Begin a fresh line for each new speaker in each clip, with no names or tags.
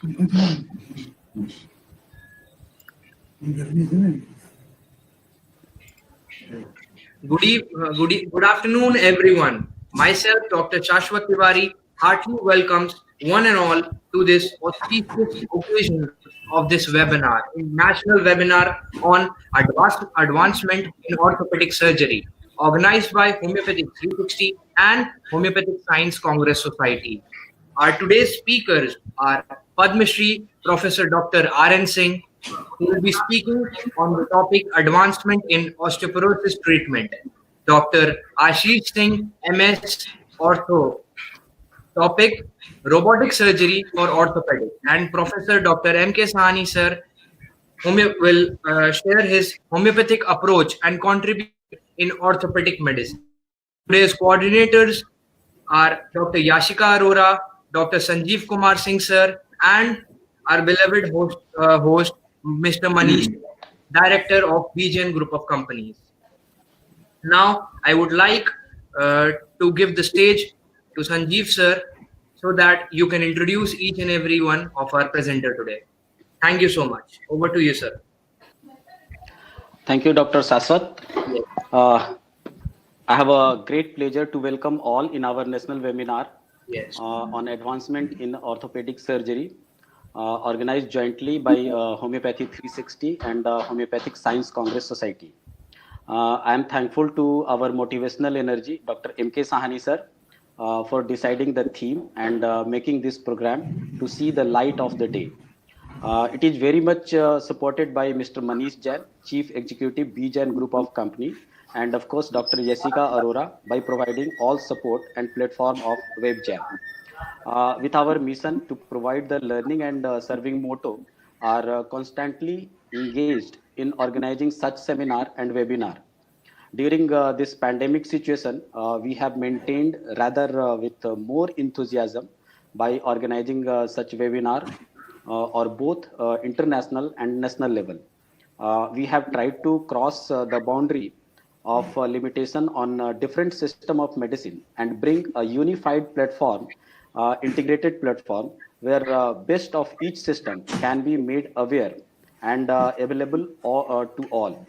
Good afternoon, everyone. Myself, Dr. Shashwat Tiwari, heartily welcomes one and all to this auspicious occasion of this webinar, a national webinar on advancement in orthopedic surgery, organized by Homeopathic 360 and Homeopathic Science Congress Society. Our today's speakers are Padmashri, Professor Dr. R.N. Singh, who will be speaking on the topic advancement in osteoporosis treatment. Dr. Ashish Singh, MS Ortho, topic robotic surgery for orthopedic, and Professor Dr. M.K. Sahani sir will share his homeopathic approach and contribute in orthopedic medicine. Today's coordinators are Dr. Yashika Arora, Dr. Sanjiv Kumar Singh sir, and our beloved host Mr. Manish, Director of Jain Group of Companies. Now, I would like to give the stage to Sanjiv sir so that you can introduce each and every one of our presenter today. Thank you so much. Over to you, sir.
Thank you, Dr. Shashwat. I have a great pleasure to welcome all in our national webinar on advancement in orthopedic surgery, organized jointly by Homeopathic 360 and Homeopathic Science Congress Society. I am thankful to our motivational energy, Dr. M.K. Sahani sir, for deciding the theme and making this program to see the light of the day. It is very much supported by Mr. Manish Jain, Chief Executive Jain Group of Company, and of course Dr. Yashika Arora by providing all support and platform of WebJam. With our mission to provide the learning and serving motto, are constantly engaged in organizing such seminar and webinar. During this pandemic situation, we have maintained rather with more enthusiasm by organizing such webinar or both international and national level. We have tried to cross the boundary of limitation on different system of medicine and bring a unified platform, integrated platform where best of each system can be made aware and available to all.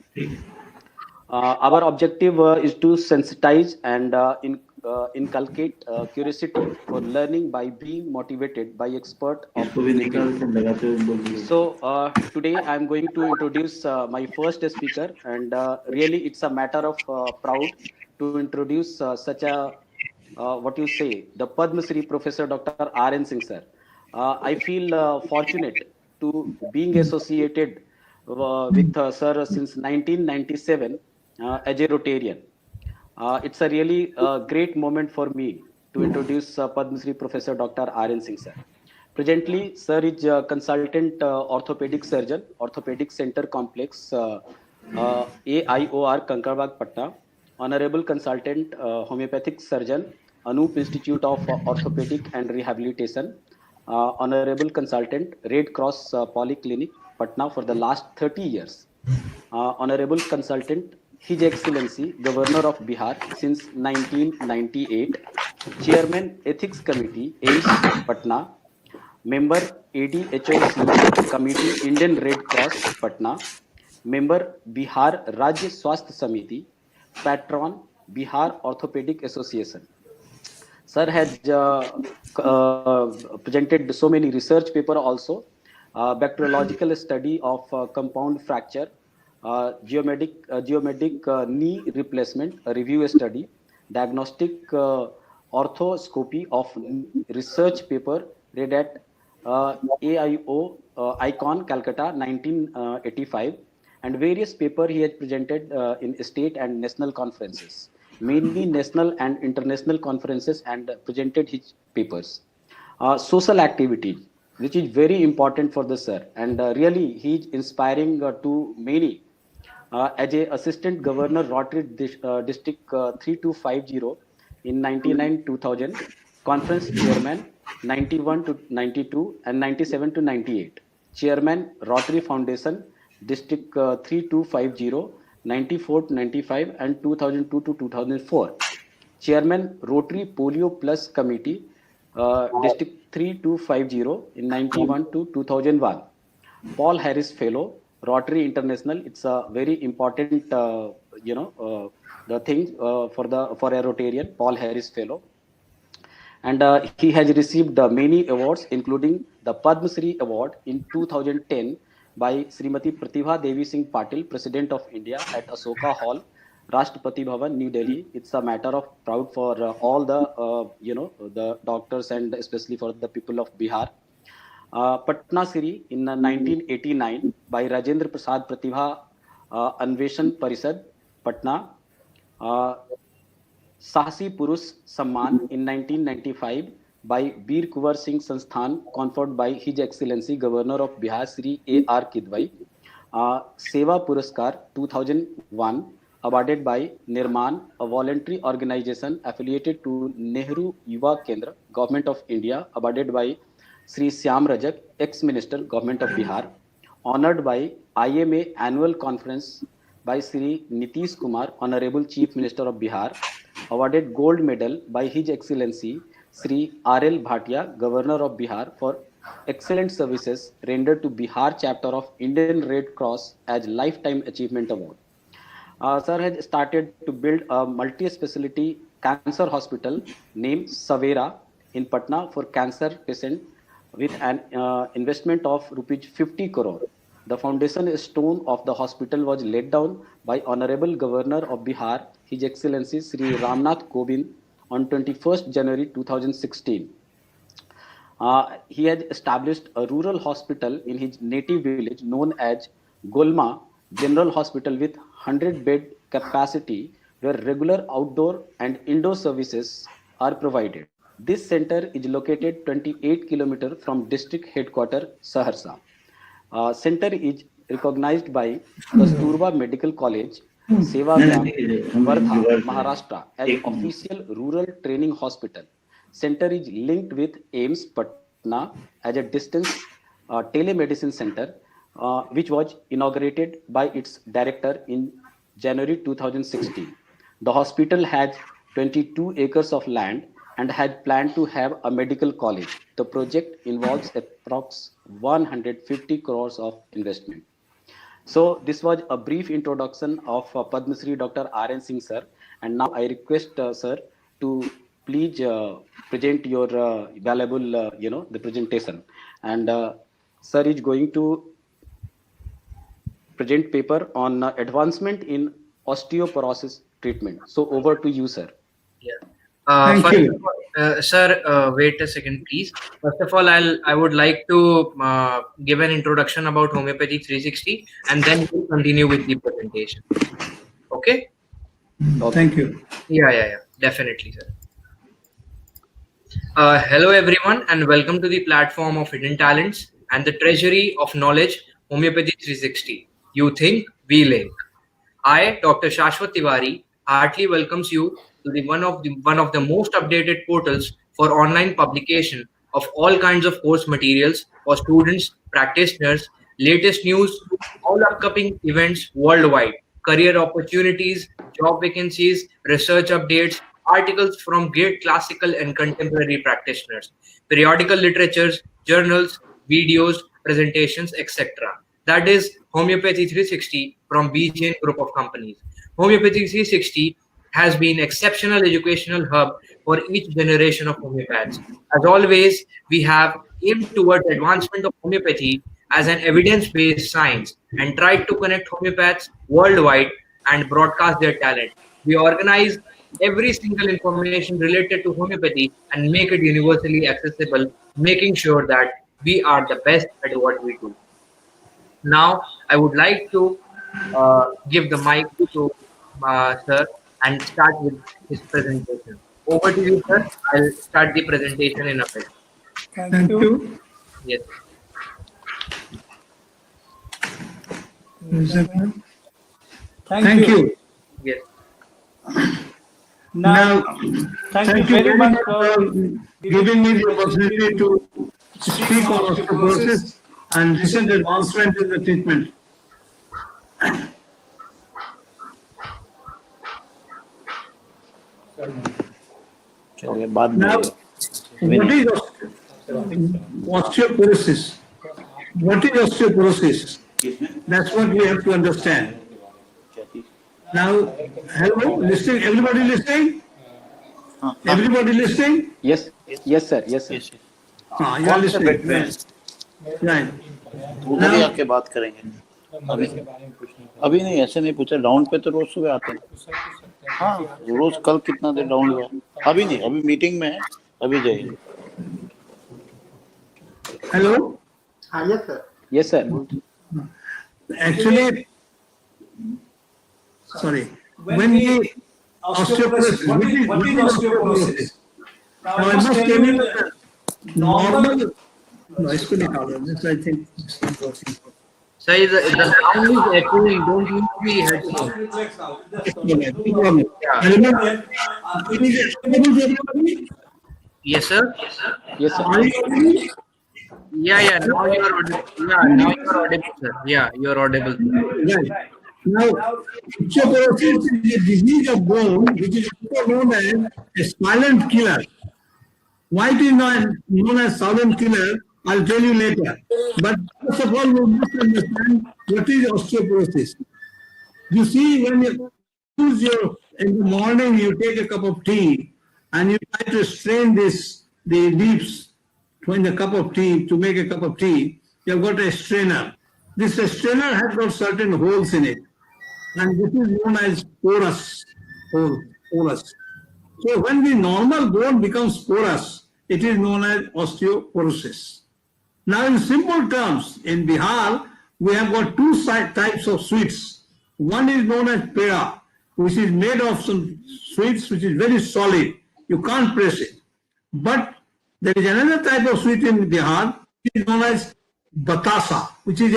Our objective is to sensitize and inculcate curiosity for learning by being motivated by expert of the field. So today I'm going to introduce my first speaker, and really it's a matter of proud to introduce such a what you say, the Padmashri Professor Dr. R.N. Singh sir. I feel fortunate to being associated with sir since 1997 as a Rotarian. It's a really great moment for me to introduce Padmashri Professor Dr. R.N. Singh sir. Presently, sir is a consultant orthopedic surgeon, Orthopedic Center Complex, AIOR, Kankarabagh, Patna, honorable consultant homeopathic surgeon, Anup Institute of Orthopedic and Rehabilitation, honorable consultant, Red Cross Polyclinic, Patna for the last 30 years, honorable consultant, His Excellency Governor of Bihar since 1998, Chairman Ethics Committee, AIMS, Patna, member ADHOC Committee, Indian Red Cross, Patna, member Bihar Rajya Swasth Samiti, patron Bihar Orthopedic Association. Sir has presented so many research paper also, bacteriological study of compound fracture, geomedic knee replacement, a review study, diagnostic orthoscopy of research paper read at AIO Icon, Calcutta, 1985, and various paper he has presented in state and national conferences, mainly national and international conferences, and presented his papers. Social activities, which is very important for the sir, and really he is inspiring to many. As a assistant governor, Rotary District 3250 in 99-2000, conference chairman 91 to 92 and 97 to 98, chairman Rotary Foundation District 3250, 94 to 95 and 2002 to 2004, chairman Rotary Polio Plus Committee District 3250 in 91 to 2001. Paul Harris Fellow, Rotary International. It's a very important, the thing for a Rotarian, Paul Harris Fellow. And he has received many awards, including the Padmashri Award in 2010 by Srimati Pratibha Devi Singh Patil, President of India, at Asoka Hall, Rashtrapati Bhavan, New Delhi. It's a matter of proud for all the doctors and especially for the people of Bihar. Padmashri in 1989 by Rajendra Prasad Pratibha Anveshan Parisad, Patna. Sahasi Purush Samman in 1995 by Veer Kuwar Singh Sansthan, conferred by His Excellency Governor of Bihar Sri A.R. Kidwai. Seva Puraskar 2001, awarded by Nirman, a voluntary organization affiliated to Nehru Yuva Kendra, Government of India, awarded by Sri Syam Rajak, ex-minister, Government of Bihar. Honored by IMA Annual Conference by Sri Nitish Kumar, Honorable Chief Minister of Bihar. Awarded gold medal by His Excellency Sri R.L. Bhatia, Governor of Bihar, for excellent services rendered to Bihar chapter of Indian Red Cross as Lifetime Achievement Award. Sir has started to build a multi-specialty cancer hospital named Savera in Patna for cancer patients with an investment of rupees 50 crore. The foundation stone of the hospital was laid down by Honorable Governor of Bihar, His Excellency Sri Ramnath Kovind, on 21st January 2016. He has established a rural hospital in his native village known as Golma General Hospital with 100-bed capacity, where regular outdoor and indoor services are provided. This center is located 28 km from district headquarters Saharsa. Center is recognized by Kasturba Medical College, Sevagram, Wardha, Maharashtra, as official rural training hospital. Center is linked with AIMS Patna as a distance telemedicine center, which was inaugurated by its director in January 2016. The hospital has 22 acres of land and had planned to have a medical college. The project involves approx 150 crores of investment. So this was a brief introduction of Padmashri Dr. R.N. Singh sir. And now I request sir to please present your valuable, the presentation. And sir is going to present paper on advancement in osteoporosis treatment. So over to you, sir.
Yeah. Thank you. Sir, wait a second, please. First of all, I would like to give an introduction about Homeopathic 360, and then we'll continue with the presentation. Okay?
Thank you.
Yeah, definitely, sir. Hello, everyone, and welcome to the platform of hidden talents and the treasury of knowledge, Homeopathic 360. You think, we link. I, Dr. Shashwat Tiwari, heartily welcomes you to the one of the most updated portals for online publication of all kinds of course materials for students, practitioners, latest news, all upcoming events worldwide, career opportunities, job vacancies, research updates, articles from great classical and contemporary practitioners, periodical literatures, journals, videos, presentations, etc. That is Homeopathy 360 from Jain Group of Companies. Homeopathy 360 has been exceptional educational hub for each generation of homeopaths. As always, we have aimed towards advancement of homeopathy as an evidence-based science and tried to connect homeopaths worldwide and broadcast their talent. We organize every single information related to homeopathy and make it universally accessible, making sure that we are the best at what we do. Now, I would like to give the mic to sir and start with his presentation. Over to you, sir. I'll start the presentation in a bit.
Thank you.
Yes.
Thank you.
Yes.
Now, thank you very much for giving me the opportunity to speak on osteoporosis and recent advancement in the treatment. Now, what is osteoporosis. What is osteoporosis? That's what we have to understand. Now, hello, listening, everybody listening? Everybody listening?
Yes, yes, sir. Yes, sir.
You are listening. Right.
उधर ही आके बात करेंगे अभी नहीं ऐसे नहीं पूछा round पे तो रोज सुबह आते हैं हाँ रोज कल कितना देर राउंड हुआ अभी नहीं अभी मीटिंग में है अभी जाइए
Hello?
Yes, sir. Yes, sir.
Actually, sorry. When we osteoporosis, what is osteoporosis? Now I must tell you that normal. No, it's going to this I think it's not working.
Say the sound is echoing. Don't use the headphone. Yes, sir.
Yes, sir.
Yeah. Now you are audible. Yeah, now you are audible, sir. Yeah, you are audible.
Right. Now, osteoporosis is a disease of bone which is also known as a silent killer. Why it is not known as silent killer, I'll tell you later. But first of all, we must understand what is osteoporosis. You see, when you in the morning, you take a cup of tea and you try to strain the leaves in the cup of tea to make a cup of tea, you've got a strainer. This strainer has got certain holes in it. And this is known as porous. So when the normal bone becomes porous, it is known as osteoporosis. Now in simple terms, in Bihar, we have got two types of sweets. One is known as pera, which is made of some sweets which is very solid. You can't press it. But there is another type of sweet in Bihar, which is known as batasa, which is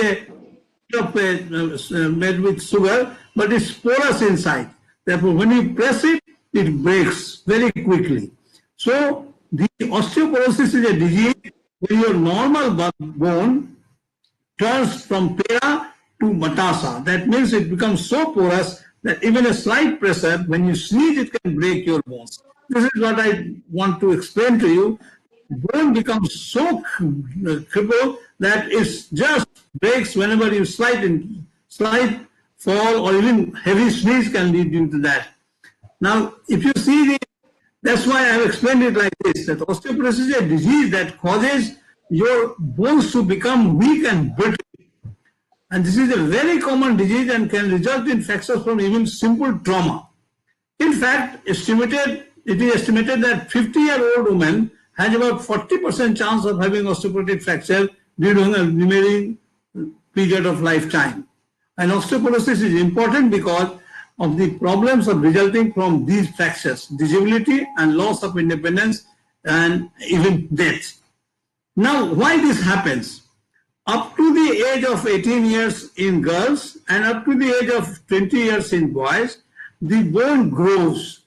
made with sugar, but it's porous inside. Therefore, when you press it, it breaks very quickly. So, the osteoporosis is a disease where your normal bone turns from pera to batasa. That means it becomes so porous that even a slight pressure, when you sneeze, it can break your bones. This is what I want to explain to you. Bone becomes so crippled that it just breaks whenever you slight fall or even heavy sneeze can lead you to that. Now, if you see that's why I have explained it like this, that osteoporosis is a disease that causes your bones to become weak and brittle. And this is a very common disease and can result in fractures from even simple trauma. In fact, it is estimated that 50-year-old women has about 40% chance of having osteoporotic fracture during a remaining period of lifetime. And osteoporosis is important because of the problems of resulting from these fractures, disability and loss of independence and even death. Now, why this happens? Up to the age of 18 years in girls and up to the age of 20 years in boys, the bone grows.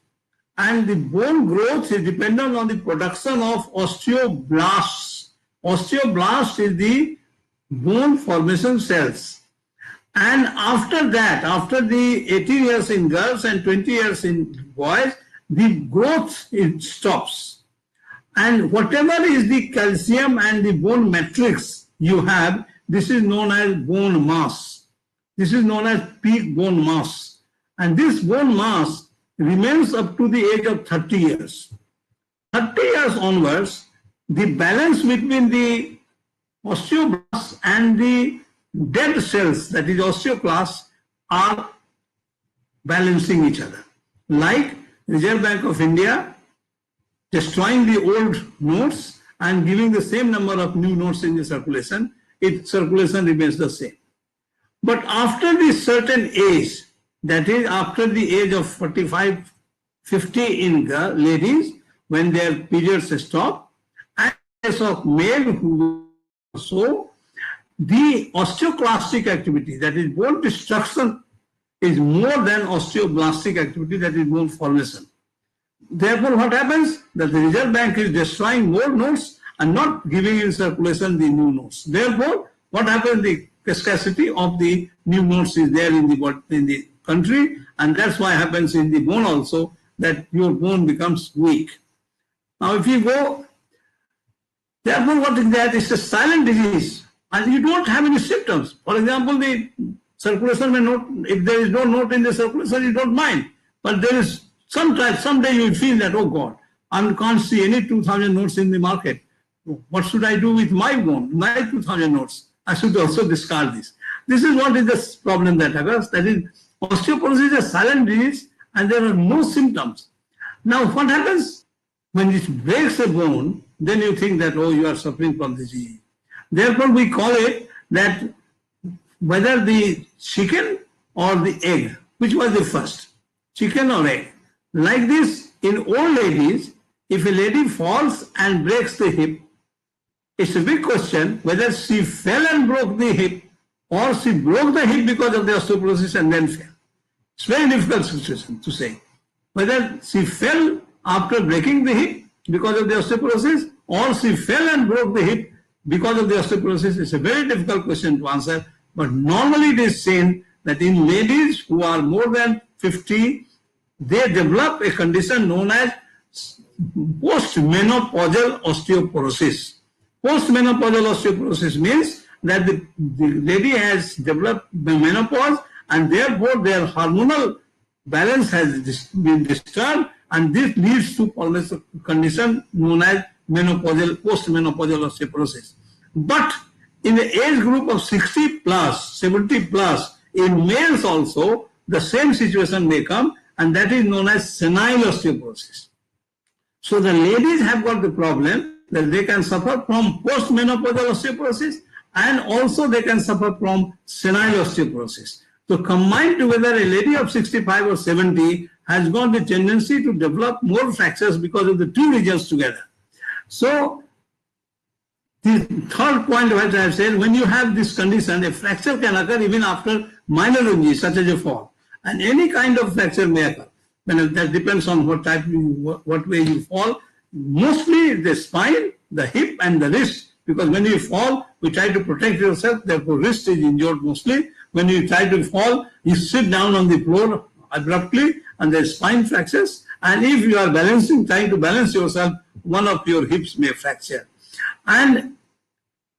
And the bone growth is dependent on the production of osteoblasts. Osteoblast is the bone formation cells. And after that, after the 18 years in girls and 20 years in boys, the growth stops. And whatever is the calcium and the bone matrix you have, this is known as bone mass. This is known as peak bone mass. And this bone mass remains up to the age of 30 years. 30 years onwards, the balance between the osteoblasts and the dead cells, that is osteoclasts, are balancing each other. Like Reserve Bank of India destroying the old notes and giving the same number of new notes in the circulation, its circulation remains the same. But after this certain age, that is after the age of 45, 50 in ladies, when their periods stop, and in case of male who so, the osteoclastic activity, that is bone destruction, is more than osteoblastic activity, that is bone formation. Therefore, what happens? That the Reserve Bank is destroying more notes and not giving in circulation the new notes. Therefore, what happens? The scarcity of the new notes is there in the country, and that's why happens in the bone also, that your bone becomes weak. Now, if you go Therefore, what is that? It's a silent disease, and you don't have any symptoms. For example, the circulation may not, if there is no note in the circulation, you don't mind. But there is someday you will feel that, oh God, I can't see any 2000 notes in the market. What should I do with my bone, my 2000 notes? I should also discard this. This is what is the problem that occurs. That is, osteoporosis is a silent disease and there are no symptoms. Now, what happens when it breaks a bone? Then you think that, oh, you are suffering from this disease. Therefore, we call it that whether the chicken or the egg, which was the first, chicken or egg. Like this, in old ladies, if a lady falls and breaks the hip, it's a big question whether she fell and broke the hip or she broke the hip because of the osteoporosis and then fell. It's a very difficult situation to say. Whether she fell after breaking the hip because of the osteoporosis or she fell and broke the hip because of the osteoporosis is a very difficult question to answer. But normally it is seen that in ladies who are more than 50, they develop a condition known as postmenopausal osteoporosis. Postmenopausal osteoporosis means that the lady has developed the menopause and therefore their hormonal balance has been disturbed, and this leads to a condition known as postmenopausal osteoporosis. But in the age group of 60 plus, 70 plus, in males also, the same situation may come, and that is known as senile osteoporosis. So the ladies have got the problem that they can suffer from postmenopausal osteoporosis and also they can suffer from senile osteoporosis. So combined together, a lady of 65 or 70 has got the tendency to develop more fractures because of the two regions together. So the third point that I have said, when you have this condition, a fracture can occur even after minor injury, such as a fall. And any kind of fracture may occur. That depends on what way you fall. Mostly the spine, the hip and the wrist, because when you fall, we try to protect yourself, therefore wrist is injured mostly. When you try to fall, you sit down on the floor abruptly and the spine fractures. And if you are trying to balance yourself, one of your hips may fracture. And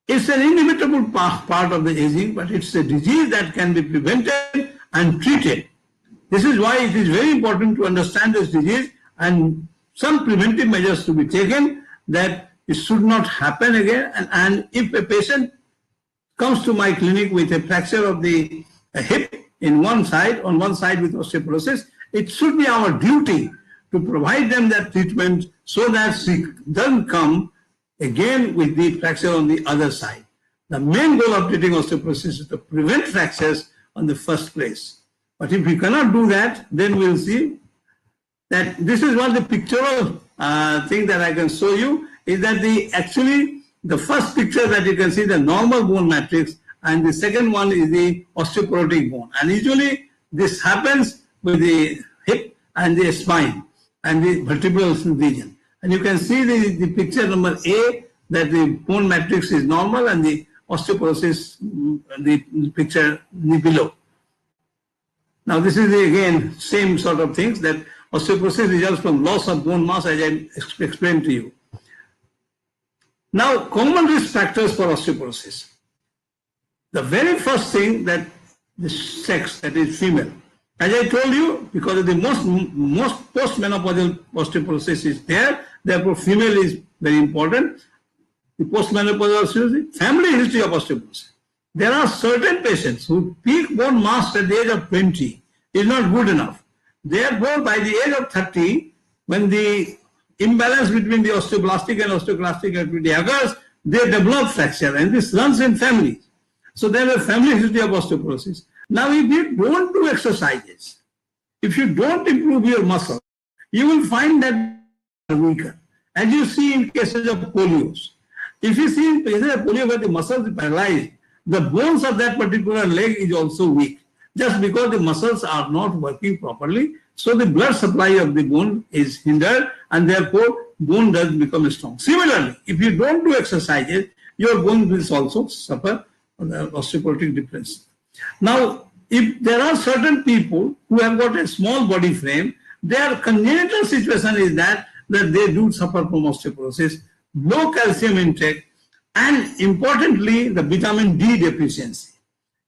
it's an inevitable part of the aging, but it's a disease that can be prevented and treated. This is why it is very important to understand this disease and some preventive measures to be taken that it should not happen again. And if a patient comes to my clinic with a fracture of the hip on one side with osteoporosis, it should be our duty to provide them that treatment so that she doesn't come again with the fracture on the other side. The main goal of treating osteoporosis is to prevent fractures on the first place. But if we cannot do that, then we'll see that this is what the pictorial thing that I can show you is that the first picture that you can see the normal bone matrix and the second one is the osteoporotic bone. And usually this happens with the hip and the spine and the vertebral region. And you can see the picture number A that the bone matrix is normal and the osteoporosis, the picture below. Now this is again same sort of things that osteoporosis results from loss of bone mass as I explained to you. Now common risk factors for osteoporosis. The very first thing that the sex, that is female. As I told you, because of the most postmenopausal osteoporosis is there, therefore female is very important. The postmenopausal osteoporosis, family history of osteoporosis. There are certain patients who peak bone mass at the age of 20 is not good enough. Therefore, by the age of 30, when the imbalance between the osteoblastic and osteoclastic activity occurs, they develop fracture, and this runs in families. So there is a family history of osteoporosis. Now, if you don't do exercises, if you don't improve your muscle, you will find that you are weaker. As you see in cases of polios. If you see in cases of polio where the muscles are paralyzed, the bones of that particular leg is also weak, just because the muscles are not working properly. So the blood supply of the bone is hindered and therefore bone does become strong. Similarly, if you don't do exercises, your bone will also suffer osteoporotic difference. Now, if there are certain people who have got a small body frame, their congenital situation is that they do suffer from osteoporosis. low calcium intake, and importantly, the vitamin D deficiency.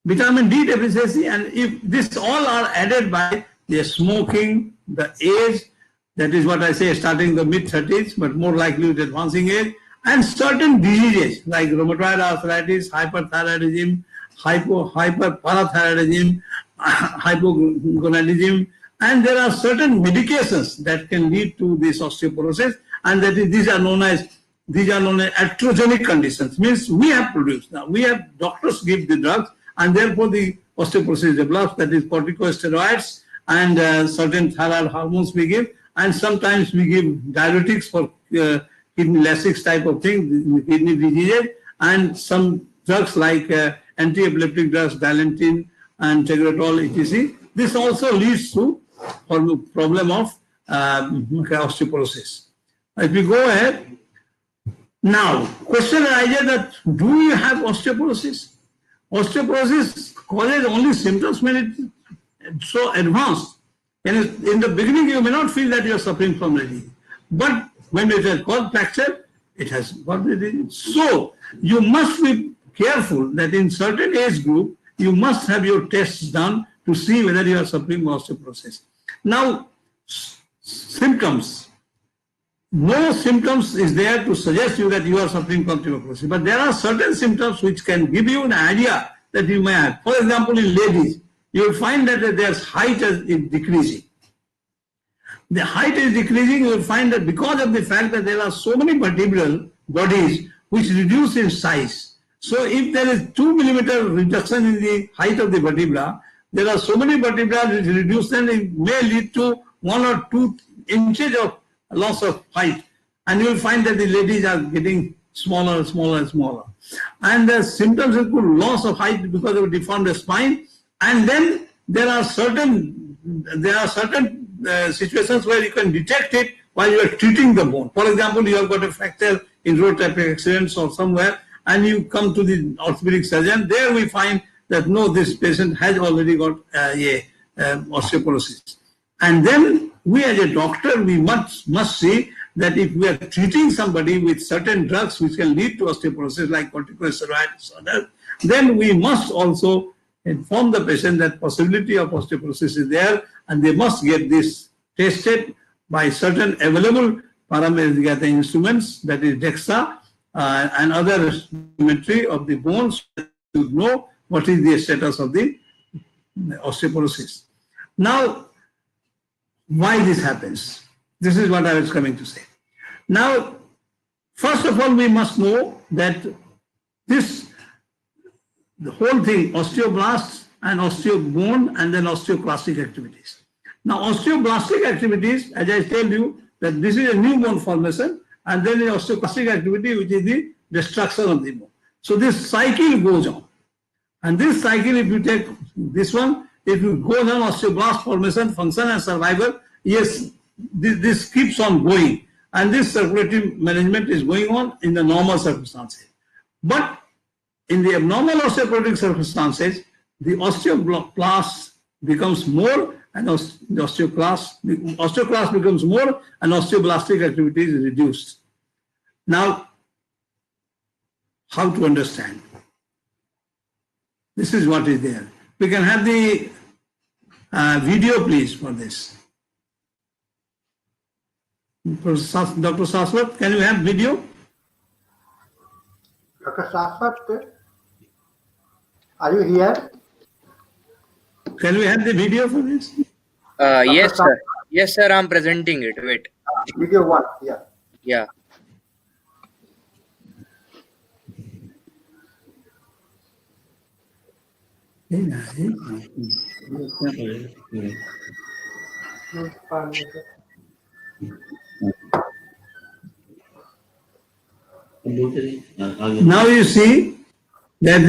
Vitamin D deficiency, and if this all are added by the smoking, the age, that is what I say, starting the mid-30s, but more likely with advancing age, and certain diseases like rheumatoid arthritis, hyperthyroidism, hyperparathyroidism, hypogonadism, and there are certain medications that can lead to this osteoporosis, and that is, these are known as iatrogenic conditions. Means we have produced, now we have, doctors give the drugs, and therefore the osteoporosis develops, that is corticosteroids and certain thyroid hormones we give, and sometimes we give diuretics for kidney Lasix type of thing, kidney diseases, and some drugs like anti-epileptic drugs, Dilantin and Tegretol, etc. This also leads to problem of osteoporosis. If we go ahead, now question arises that do you have osteoporosis? Osteoporosis causes only symptoms when it's so advanced. And in the beginning, you may not feel that you are suffering from disease. But when it has caused fracture, it has got the disease. So you must be careful that in certain age group, you must have your tests done to see whether you are suffering from osteoporosis. Now, symptoms. No symptoms is there to suggest you that you are suffering from osteoporosis, but there are certain symptoms which can give you an idea that you may have. For example, in ladies, you will find that their height is decreasing. The height is decreasing, you will find that because of the fact that there are so many vertebral bodies which reduce in size. So if there is 2 millimeter reduction in the height of the vertebra, there are so many vertebrae which reduce, and it may lead to 1 or 2 inches of loss of height. And you will find that the ladies are getting smaller, smaller, and smaller. And the symptoms include loss of height because of a deformed spine. And then there are certain situations where you can detect it while you are treating the bone. For example, you have got a fracture in road traffic accidents or somewhere, and you come to the orthopedic surgeon. There we find that no, this patient has already got osteoporosis. And then we as a doctor, we must see that if we are treating somebody with certain drugs which can lead to osteoporosis like corticosteroids or others, then we must also inform the patient that possibility of osteoporosis is there, and they must get this tested by certain available parametric instruments, that is DEXA and other instrumentary of the bones, to know what is the status of the osteoporosis. Now, why this happens? This is what I was coming to say. Now, first of all, we must know that the whole thing, osteoblasts and osteobone, and then osteoclastic activities. Now, osteoblastic activities, as I told you, that this is a new bone formation, and then the osteoclastic activity, which is the destruction of the bone. So this cycle goes on. And this cycle, if you take this one, if you go on osteoblast formation, function and survival, yes, this keeps on going. And this circulatory management is going on in the normal circumstances. But in the abnormal osteoporotic circumstances, the osteoblast becomes more, and the osteoclast becomes more, and osteoblastic activity is reduced. Now, how to understand? This is what is there. We can have the video, please, for this. Dr. Shashwat, can you have video?
Dr. Shashwat, are you here?
Can we have the video for this?
Yes, sir. Yes, sir. I'm presenting it. Wait.
Video 1, yeah.
Yeah.
Now you see that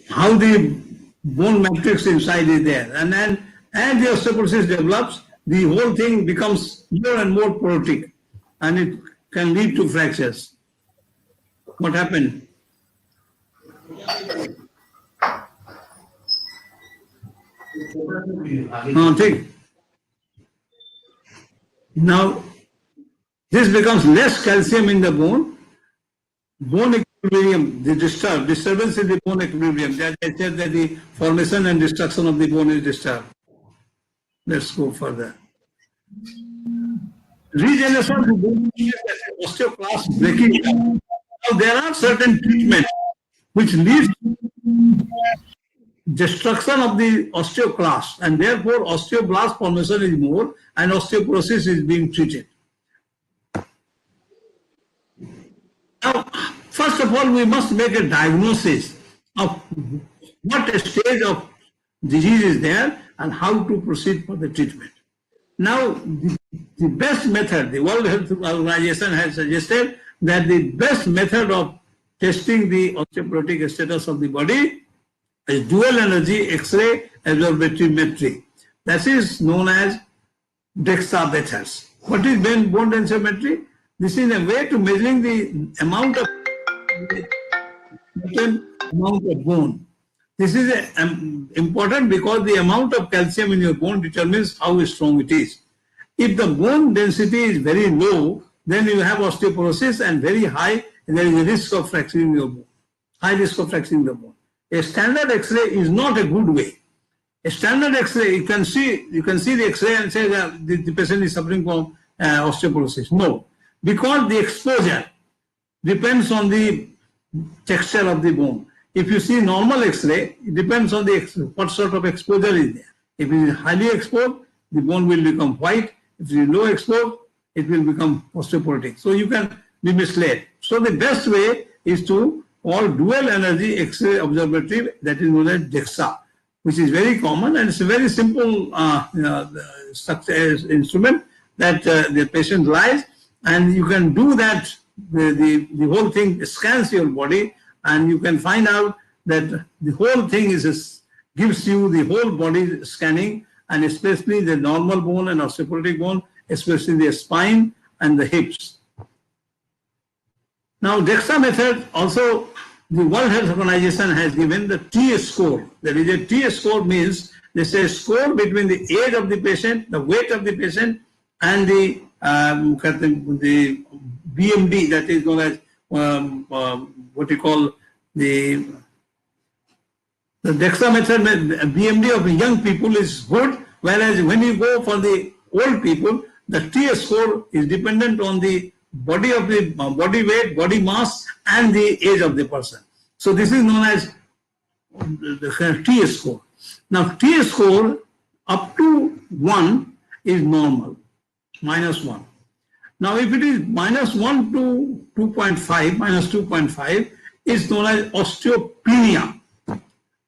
how the bone matrix inside is there, and then as the osteoporosis develops, the whole thing becomes more and more porotic, and it can lead to fractures. What happened? Take. Now, this becomes less calcium in the bone, bone equilibrium, the disturbance in the bone equilibrium. That I said that the formation and destruction of the bone is disturbed. Let's go further. Regeneration of the bone is osteoclast breaking down. Now there are certain treatments which lead to destruction of the osteoclast, and therefore osteoblast formation is more and osteoporosis is being treated. Now, first of all, we must make a diagnosis of what stage of disease is there and how to proceed for the treatment. Now, the best method, the World Health Organization has suggested that the best method of testing the osteoporotic status of the body is dual energy X-ray absorptiometry. That is known as DEXA methods. What is bone densimetry? This is a way to measuring the amount of bone. This is important because the amount of calcium in your bone determines how strong it is. If the bone density is very low, then you have osteoporosis, and very high, and there is a risk of fracturing your bone. High risk of fracturing the bone. A standard X-ray is not a good way. A standard X-ray, you can see the X-ray and say that the patient is suffering from osteoporosis. No, because the exposure depends on the texture of the bone. If you see normal X-ray, it depends on what sort of exposure is there. If it is highly exposed, the bone will become white. If it is low exposed, it will become osteoporotic. So you can be misled. So the best way is to call dual energy X-ray observatory, that is known as DEXA, which is very common, and it's a very simple instrument that the patient lies, and you can do that. The whole thing scans your body, and you can find out that the whole thing gives you the whole body scanning, and especially the normal bone and osteoporotic bone, especially the spine and the hips. Now, DEXA method also, the World Health Organization has given the T-score. There is a T-score, means they say score between the age of the patient, the weight of the patient, and the BMD, that is known as what you call the DEXA method. BMD of young people is good, whereas when you go for the old people, the T-score is dependent on the body weight, body mass, and the age of the person. So this is known as the T-score. Now, T-score up to 1 is normal, -1. Now, if it is -1 to 2.5, -2.5 is known as osteopenia.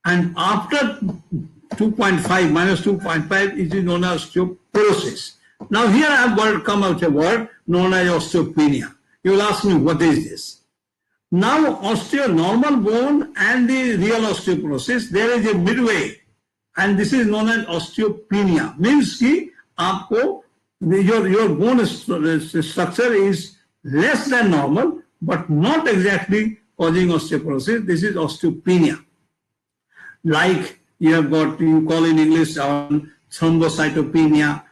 And after 2.5, -2.5, it is known as osteoporosis. Now, here I have come out a word known as osteopenia. You will ask me, what is this? Now, normal bone and the real osteoporosis, there is a midway, and this is known as osteopenia. Means ki aapko your bone structure is less than normal, but not exactly causing osteoporosis. This is osteopenia. Like you call in English thrombocytopenia.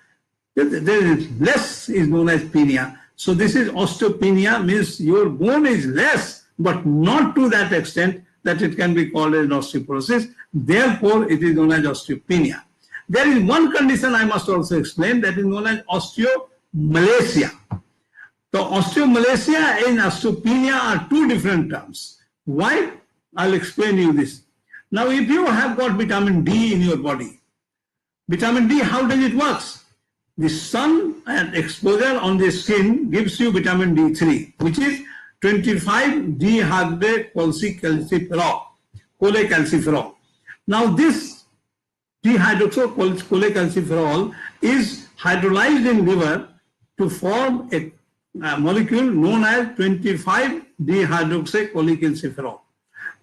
There is less is known as penia. So this is osteopenia, means your bone is less, but not to that extent that it can be called as osteoporosis. Therefore, it is known as osteopenia. There is one condition I must also explain, that is known as osteomalacia. So osteomalacia and osteopenia are two different terms. Why? I'll explain you this. Now, if you have got vitamin D in your body, vitamin D, how does it work? The sun and exposure on the skin gives you vitamin D3, which is 25-dehydroxycholecalciferol. Now, this dehydroxycholecalciferol is hydrolyzed in liver to form a molecule known as 25-dehydroxycholecalciferol.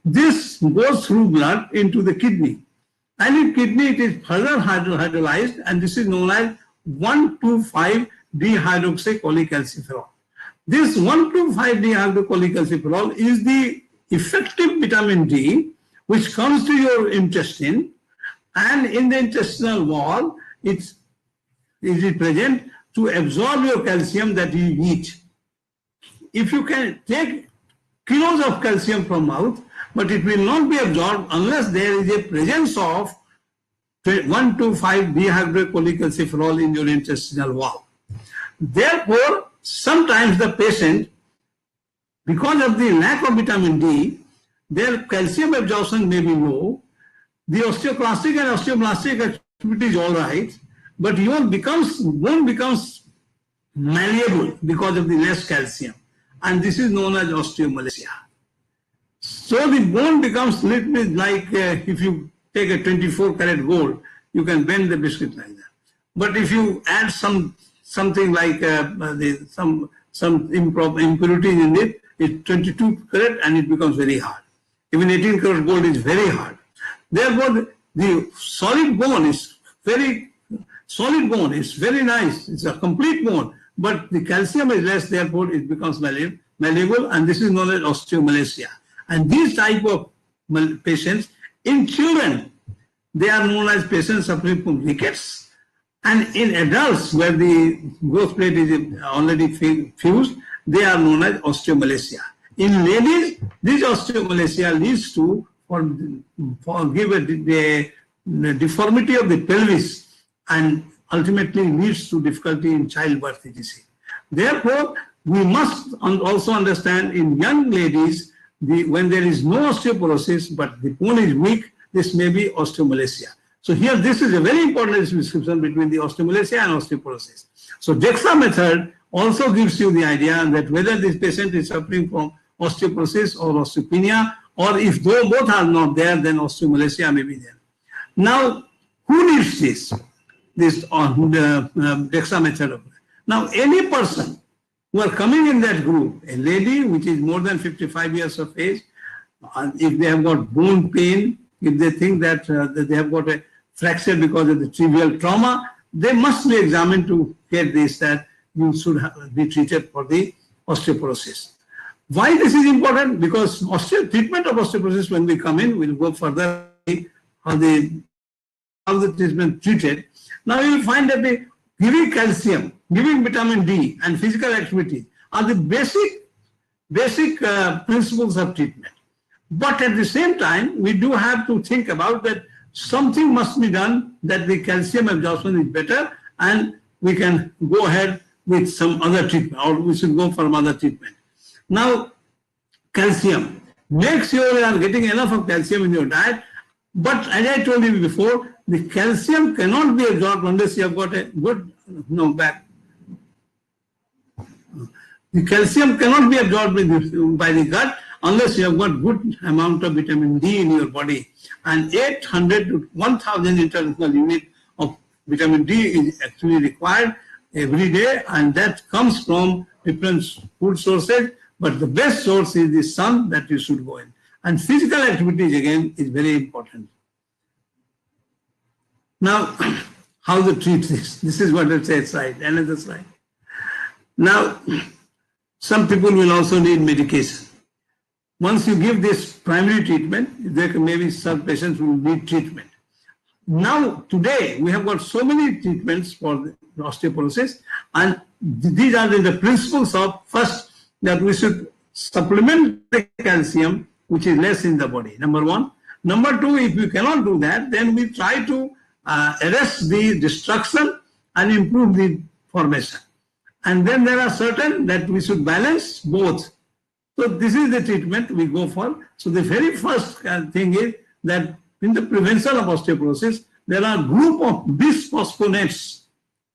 This goes through blood into the kidney, and in kidney it is further hydrolyzed, and this is known as 1,2,5-dehydroxycholecalciferol. This 1,2,5-dehydroxycholecalciferol is the effective vitamin D which comes to your intestine, and in the intestinal wall it is present to absorb your calcium that you eat. If you can take kilos of calcium from mouth, but it will not be absorbed unless there is a presence of 1 to 5 dehydrocholecalciferol in your intestinal wall. Therefore, sometimes the patient, because of the lack of vitamin D, their calcium absorption may be low. The osteoclastic and osteoblastic activity is all right, but bone becomes malleable because of the less calcium, and this is known as osteomalacia. So the bone becomes little bit like if you take a 24-karat gold, you can bend the biscuit like that. But if you add something like some impurities in it, it's 22 karat and it becomes very hard. Even 18 karat gold is very hard. Therefore, the solid bone is very nice. It's a complete bone, but the calcium is less. Therefore, it becomes malleable, and this is known as osteomalacia. And these type of patients in children, they are known as patients suffering from rickets. And in adults, where the growth plate is already fused, they are known as osteomalacia. In ladies, this osteomalacia leads to the deformity of the pelvis and ultimately leads to difficulty in childbirth, etc. Therefore, we must also understand in young ladies, when there is no osteoporosis but the bone is weak, this may be osteomalacia. So here, this is a very important description between the osteomalacia and osteoporosis. So DEXA method also gives you the idea that whether this patient is suffering from osteoporosis or osteopenia, or if both are not there, then osteomalacia may be there. Now, who needs this? This DEXA method. Now, any person who are coming in that group, a lady which is more than 55 years of age, if they have got bone pain, if they think that they have got a fracture because of the trivial trauma, they must be examined to get this, that you should be treated for the osteoporosis. Why this is important? Because treatment of osteoporosis, when we come in, we'll go further how the treatment treated. Now you will find that the giving calcium, giving vitamin D, and physical activity are the basic principles of treatment. But at the same time, we do have to think about that something must be done that the calcium absorption is better, and we can go ahead with some other treatment, or we should go for other treatment. Now, calcium. Make sure you are getting enough of calcium in your diet, but as I told you before, the calcium cannot be absorbed unless you have got a good, the calcium cannot be absorbed by the gut unless you have got good amount of vitamin D in your body. And 800 to 1000 international unit of vitamin D is actually required every day, and that comes from different food sources, but the best source is the sun that you should go in. And physical activities again is very important. Now, how to treat this? This is what it says, right? Another slide. Now, some people will also need medication. Once you give this primary treatment, there may be some patients who will need treatment. Now, today, we have got so many treatments for the osteoporosis, and these are the principles of, first, that we should supplement the calcium, which is less in the body, number one. Number two, if we cannot do that, then we try to arrest the destruction and improve the formation. And then there are certain that we should balance both. So this is the treatment we go for. So the very first thing is that in the prevention of osteoporosis, there are a group of bisphosphonates.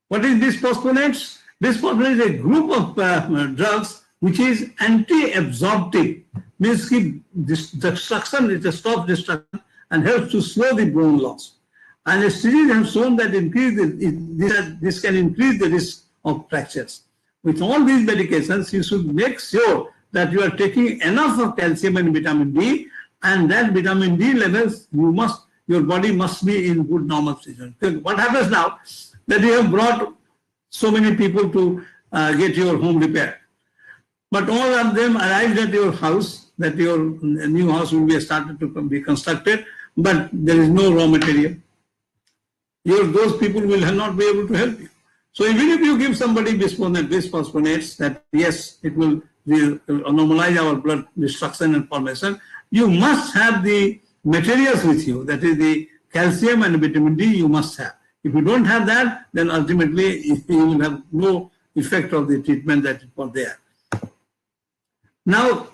What is bisphosphonates? Bisphosphonates is a group of drugs which is anti-absorptive, means destruction, it stops destruction and helps to slow the bone loss. And studies have shown that this can increase the risk of fractures. With all these medications, you should make sure that you are taking enough of calcium and vitamin D, and that vitamin D levels, your body must be in good normal situation. What happens now that you have brought so many people to get your home repaired, but all of them arrived at your house, that your new house will be started to be constructed, but there is no raw material. Those people will not be able to help you. So even if you give somebody bisphosphonates, that yes, it will normalize our blood destruction and formation, you must have the materials with you. That is the calcium and vitamin D you must have. If you don't have that, then ultimately you will have no effect of the treatment that was there. Now,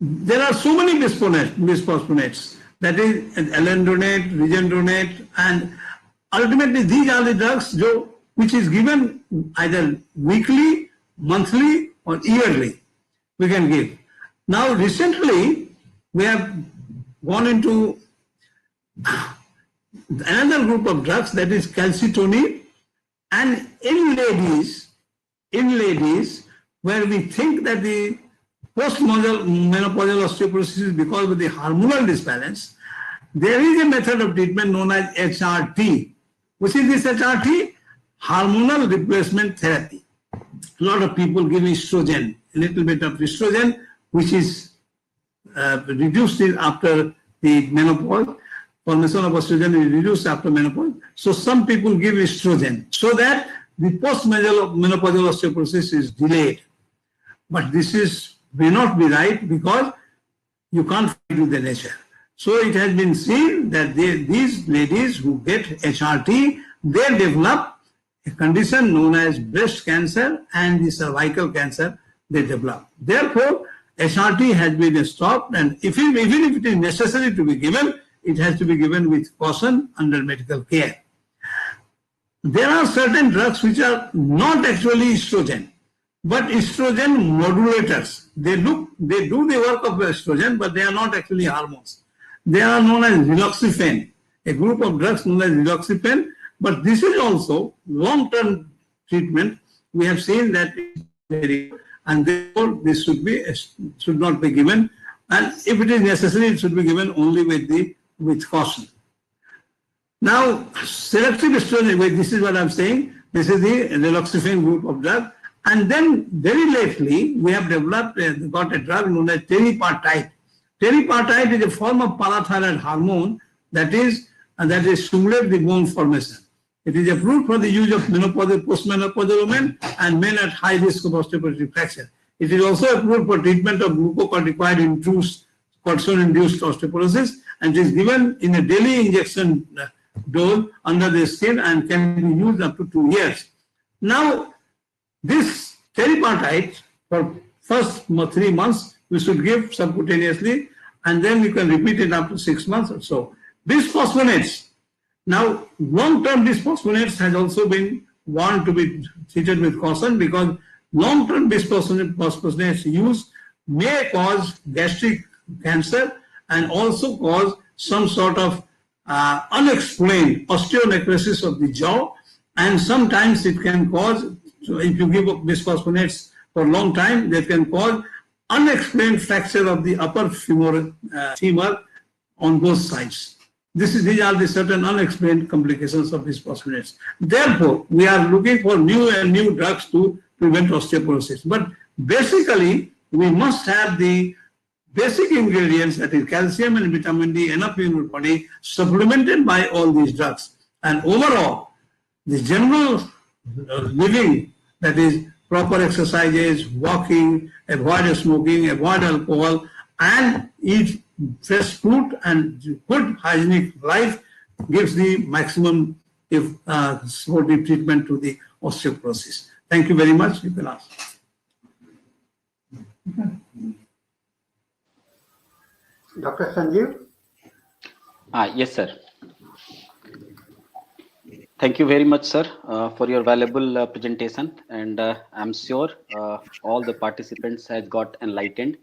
there are so many bisphosphonates, that is alendronate, rigendronate, and ultimately these are the drugs which is given either weekly, monthly, or yearly. We can give. Now, recently, we have gone into another group of drugs, that is calcitonin, and in ladies, where we think that the post-menopausal osteoporosis is because of the hormonal disbalance, there is a method of treatment known as HRT. Which is this HRT? Hormonal replacement therapy. A lot of people give estrogen, a little bit of estrogen, which is reduced after the menopause. Formation of estrogen is reduced after menopause. So some people give estrogen so that the post-menopausal osteoporosis is delayed. But this may not be right because you can't fight with the nature. So it has been seen that these ladies who get HRT, they develop a condition known as breast cancer and the cervical cancer they develop. Therefore, HRT has been stopped, and even if it is necessary to be given, it has to be given with caution under medical care. There are certain drugs which are not actually estrogen, but estrogen modulators. They do the work of estrogen, but they are not actually hormones. They are known as riloxafen, a group of drugs known as riloxafen, but this is also long-term treatment. We have seen that it is very good, and therefore this should not be given, and if it is necessary, it should be given only with caution. Now, selective estrogen, this is what I'm saying. This is the riloxafen group of drug. And then very lately, we have got a drug known as teriparatide. Teriparatide is a form of parathyroid hormone that stimulates the bone formation. It is approved for the use of menopausal, postmenopausal women and men at high risk of osteoporotic fracture. It is also approved for treatment of glucocorticoid-induced, cortisone-induced osteoporosis, and it is given in a daily injection dose under the skin and can be used up to 2 years. Now, this teriparatide for first 3 months we should give subcutaneously, and then we can repeat it after 6 months or so. Bisphosphonates. Now, long-term bisphosphonates has also been warned to be treated with caution because long-term bisphosphonates use may cause gastric cancer and also cause some sort of unexplained osteonecrosis of the jaw, and sometimes it can cause, if you give bisphosphonates for a long time, they can cause unexplained fracture of the upper femur on both sides. These are the certain unexplained complications of bisphosphonates. Therefore, we are looking for new drugs to prevent osteoporosis. But basically, we must have the basic ingredients, that is calcium and vitamin D, enough in your body, supplemented by all these drugs. And overall, the general living, that is proper exercises, walking, avoid smoking, avoid alcohol, and eat fresh fruit and good hygienic life gives the maximum supportive treatment to the osteoporosis. Thank you very much. You can ask.
Dr. Sanjiv?
Yes, sir. Thank you very much, sir, for your valuable presentation. And I'm sure all the participants have got enlightened.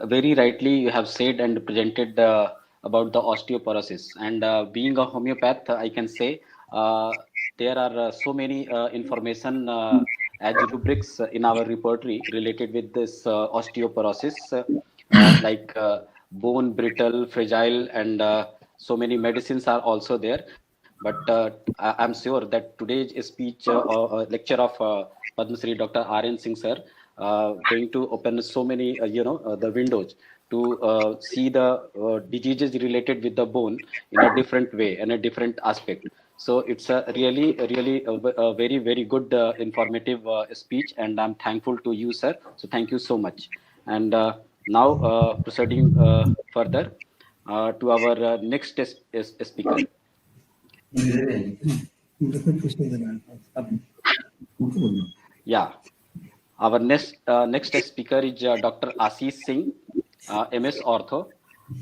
Very rightly, you have said and presented about the osteoporosis. And being a homeopath, I can say there are so many information as rubrics in our repertory related with this osteoporosis, like bone brittle, fragile, and so many medicines are also there. But I'm sure that today's speech lecture of Padmashri Dr. R.N. Singh sir going to open so many the windows to see the diseases related with the bone in a different way and a different aspect. So it's a really a very, very good informative speech, and I'm thankful to you, sir. So thank you so much. And now proceeding further to our next speaker. Yeah, our next speaker is Dr. Ashish Singh, MS Ortho,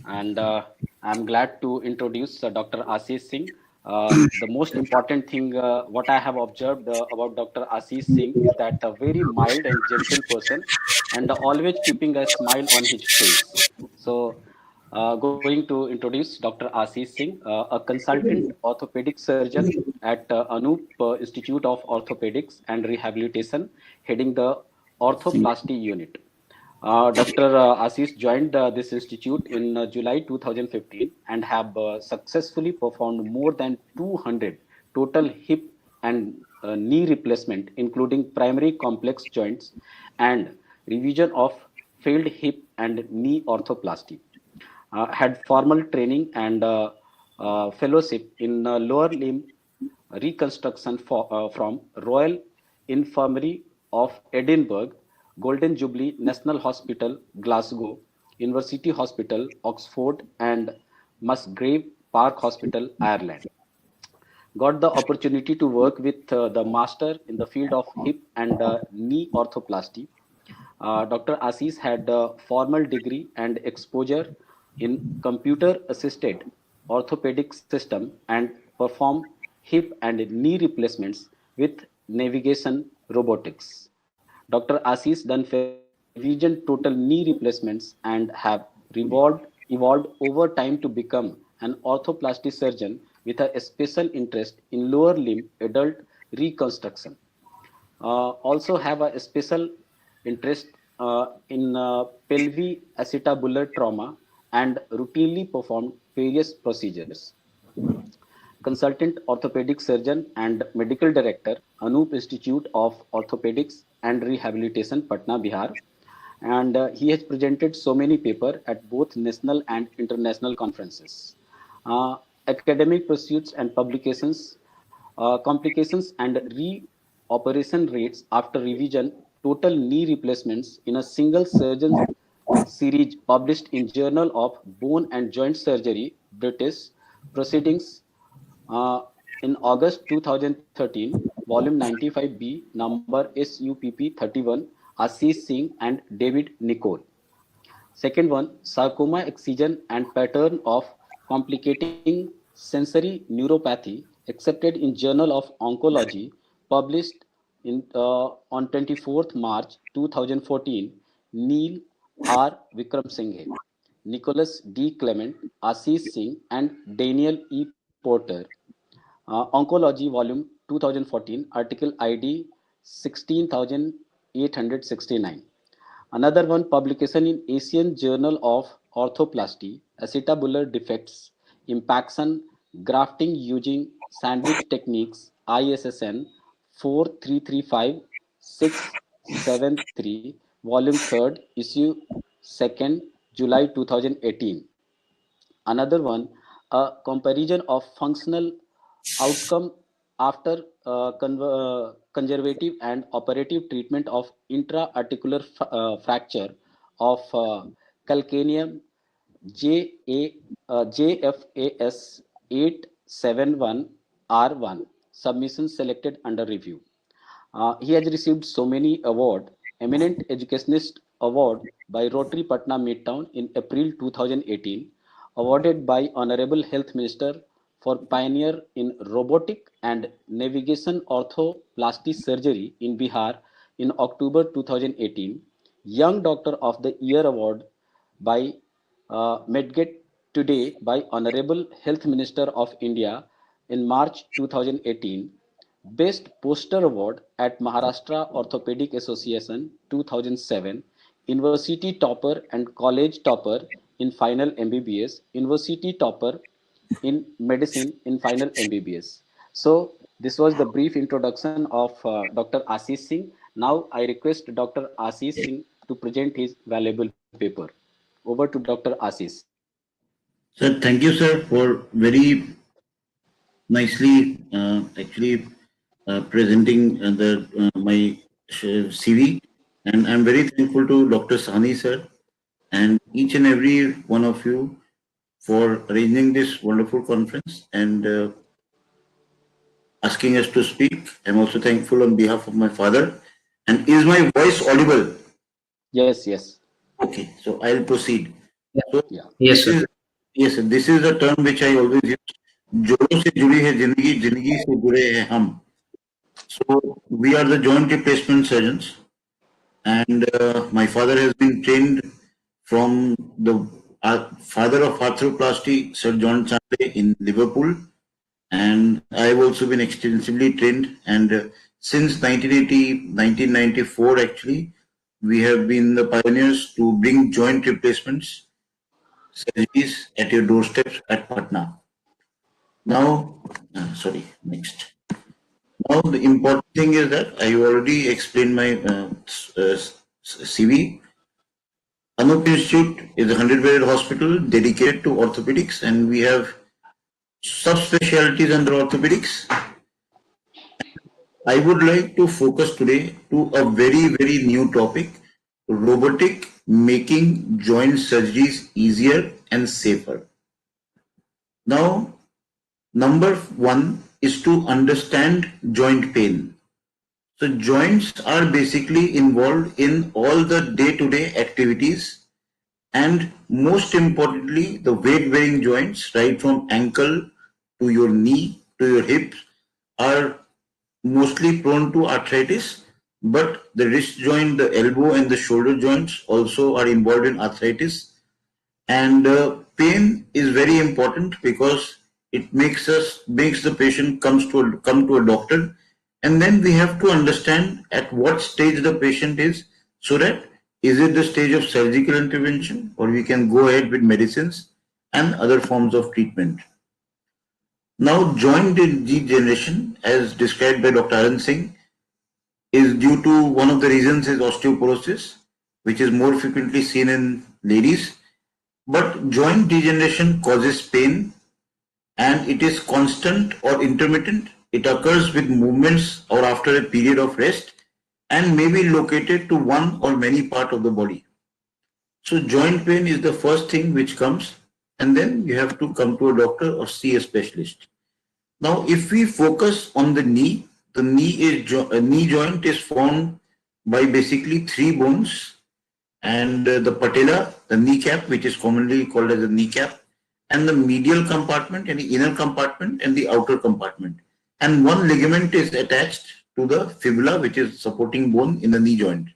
and I'm glad to introduce Dr. Ashish Singh. The most important thing what I have observed about Dr. Ashish Singh is that a very mild and gentle person, and always keeping a smile on his face. So going to introduce Dr. Ashish Singh, a consultant orthopedic surgeon at Anup Institute of Orthopedics and Rehabilitation, heading the Orthoplasty unit. Dr. Ashish joined this institute in July 2015 and have successfully performed more than 200 total hip and knee replacement, including primary complex joints and revision of failed hip and knee orthoplasty. Had formal training and fellowship in lower limb reconstruction from Royal Infirmary of Edinburgh, Golden Jubilee National Hospital, Glasgow, University Hospital, Oxford, and Musgrave Park Hospital, Ireland. Got the opportunity to work with the master in the field of hip and knee orthoplasty. Dr. Ashish had a formal degree and exposure in computer assisted orthopedic system and performed hip and knee replacements with navigation robotics. Dr. Ashish done revision total knee replacements and have evolved over time to become an orthoplasty surgeon with a special interest in lower limb adult reconstruction. Also have a special interest in pelvic trauma and routinely performed various procedures. Consultant orthopedic surgeon and medical director, Anup Institute of Orthopedics and Rehabilitation, Patna, Bihar. And he has presented so many papers at both national and international conferences. Academic pursuits and publications, complications and re-operation rates after revision, total knee replacements in a single surgeon series published in Journal of Bone and Joint Surgery, British Proceedings, in August 2013, volume 95B, number SUPP 31, Ashish Singh and David Nicole. Second one, sarcoma excision and pattern of complicating sensory neuropathy, accepted in Journal of Oncology, published on 24th March 2014, Neil R. Vikram Singh, Nicholas D. Clement, Ashish Singh, and Daniel E. Porter. Oncology, volume 2014, article ID 16869. Another one, publication in Asian Journal of Orthoplasty, acetabular defects, impaction, grafting using sandwich techniques, ISSN 4335673, volume 3rd, issue 2nd, July 2018. Another one, a comparison of functional outcome after conservative and operative treatment of intra-articular fracture of calcaneum JFAS 871R1, submission selected under review. He has received so many awards. Eminent Educationist Award by Rotary Patna Midtown in April 2018, awarded by Honorable Health Minister for pioneer in robotic and navigation orthoplasty surgery in Bihar in October 2018, Young Doctor of the Year Award by Medget Today by Honorable Health Minister of India in March 2018, Best Poster Award at Maharashtra Orthopedic Association 2007, University Topper and College Topper in Final MBBS, University Topper in Medicine in Final MBBS. So this was the brief introduction of Dr. Ashish Singh. Now I request Dr. Ashish Singh to present his valuable paper. Over to Dr. Ashish.
Sir, thank you, sir, for very
nicely actually presenting my CV, and I'm very thankful to Dr. Sahani sir and each and every one of you for arranging this wonderful conference and asking us to speak. I'm also thankful on behalf of my father. And is my voice audible?
Yes, yes.
Okay, so I'll proceed.
Yeah.
So
Yeah.
Yes,
this
sir.
is yes, this is a term which I always use. जोड़ों से जुड़ी है जिंदगी, जिंदगी से जुड़े हैं हम. So we are the joint replacement surgeons, and my father has been trained from the father of arthroplasty, Sir John Chandler in Liverpool, and I've also been extensively trained. And since 1980, 1994, actually, we have been the pioneers to bring joint replacements surgeries at your doorsteps at Patna. Now, sorry, next. Now, the important thing is that I already explained my CV. Anup Institute is a 100-bedded hospital dedicated to orthopedics, and we have subspecialties under orthopedics. I would like to focus today to a very, very new topic, robotic making joint surgeries easier and safer. Now, number one is to understand joint pain. So joints are basically involved in all the day-to-day activities, and most importantly, the weight-bearing joints, right from ankle to your knee to your hips, are mostly prone to arthritis, but the wrist joint, the elbow, and the shoulder joints also are involved in arthritis. And pain is very important because it makes the patient come to a doctor, and then we have to understand at what stage the patient is, so that is it the stage of surgical intervention, or we can go ahead with medicines and other forms of treatment. Now, joint degeneration, as described by Dr. Arun Singh, is due to one of the reasons is osteoporosis, which is more frequently seen in ladies. But joint degeneration causes pain, and it is constant or intermittent. It occurs with movements or after a period of rest and may be located to one or many parts of the body. So joint pain is the first thing which comes, and then you have to come to a doctor or see a specialist. Now, if we focus on the knee joint is formed by basically three bones, and the patella, the kneecap, which is commonly called as a kneecap, and the medial compartment and the inner compartment and the outer compartment. And one ligament is attached to the fibula, which is supporting bone in the knee joint.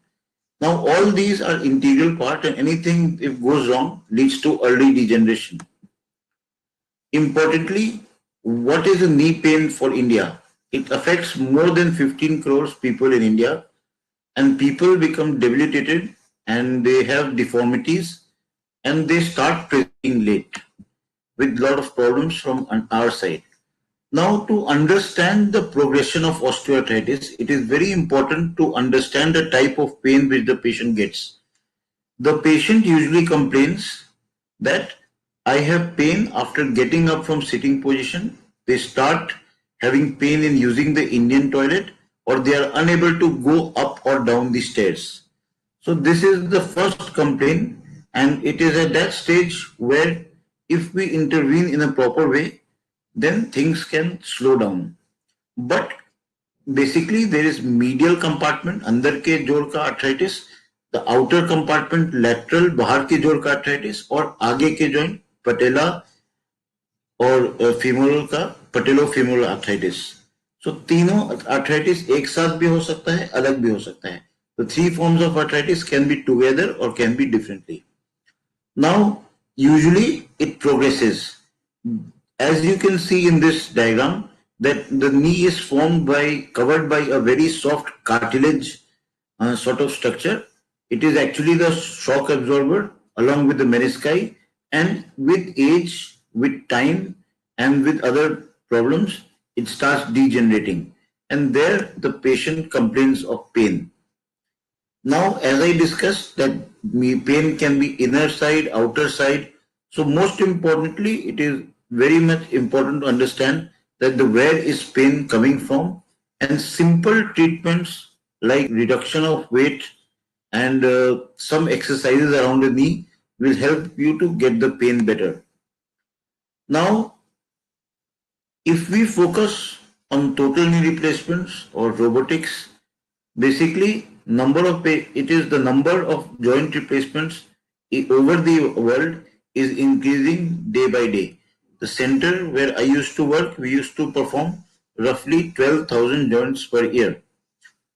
Now, all these are integral part, and anything if goes wrong leads to early degeneration. Importantly, what is the knee pain for India? It affects more than 15 crores people in India, and people become debilitated and they have deformities and they start presenting late with a lot of problems from our side. Now, to understand the progression of osteoarthritis, it is very important to understand the type of pain which the patient gets. The patient usually complains that I have pain after getting up from sitting position. They start having pain in using the Indian toilet, or they are unable to go up or down the stairs. So this is the first complaint, and it is at that stage where if we intervene in a proper way, then things can slow down. But basically there is medial compartment, अंदर के जोड़ का arthritis, the outer compartment lateral, बाहर के जोड़ का arthritis, और आगे के joint patella और femoral का patellofemoral arthritis. So तीनों arthritis एक साथ भी हो सकता है, अलग भी हो सकता है. The three forms of arthritis can be together or can be differently. Now, usually it progresses. As you can see in this diagram, that the knee is covered by a very soft cartilage sort of structure. It is actually the shock absorber along with the menisci, and with age, with time, and with other problems, it starts degenerating. And there the patient complains of pain. Now, as I discussed, that pain can be inner side, outer side. So most importantly, it is very much important to understand that where is pain coming from, and simple treatments like reduction of weight and some exercises around the knee will help you to get the pain better. Now, if we focus on total knee replacements or robotics, basically it is the number of joint replacements over the world is increasing day by day. The center where I used to work, we used to perform roughly 12,000 joints per year.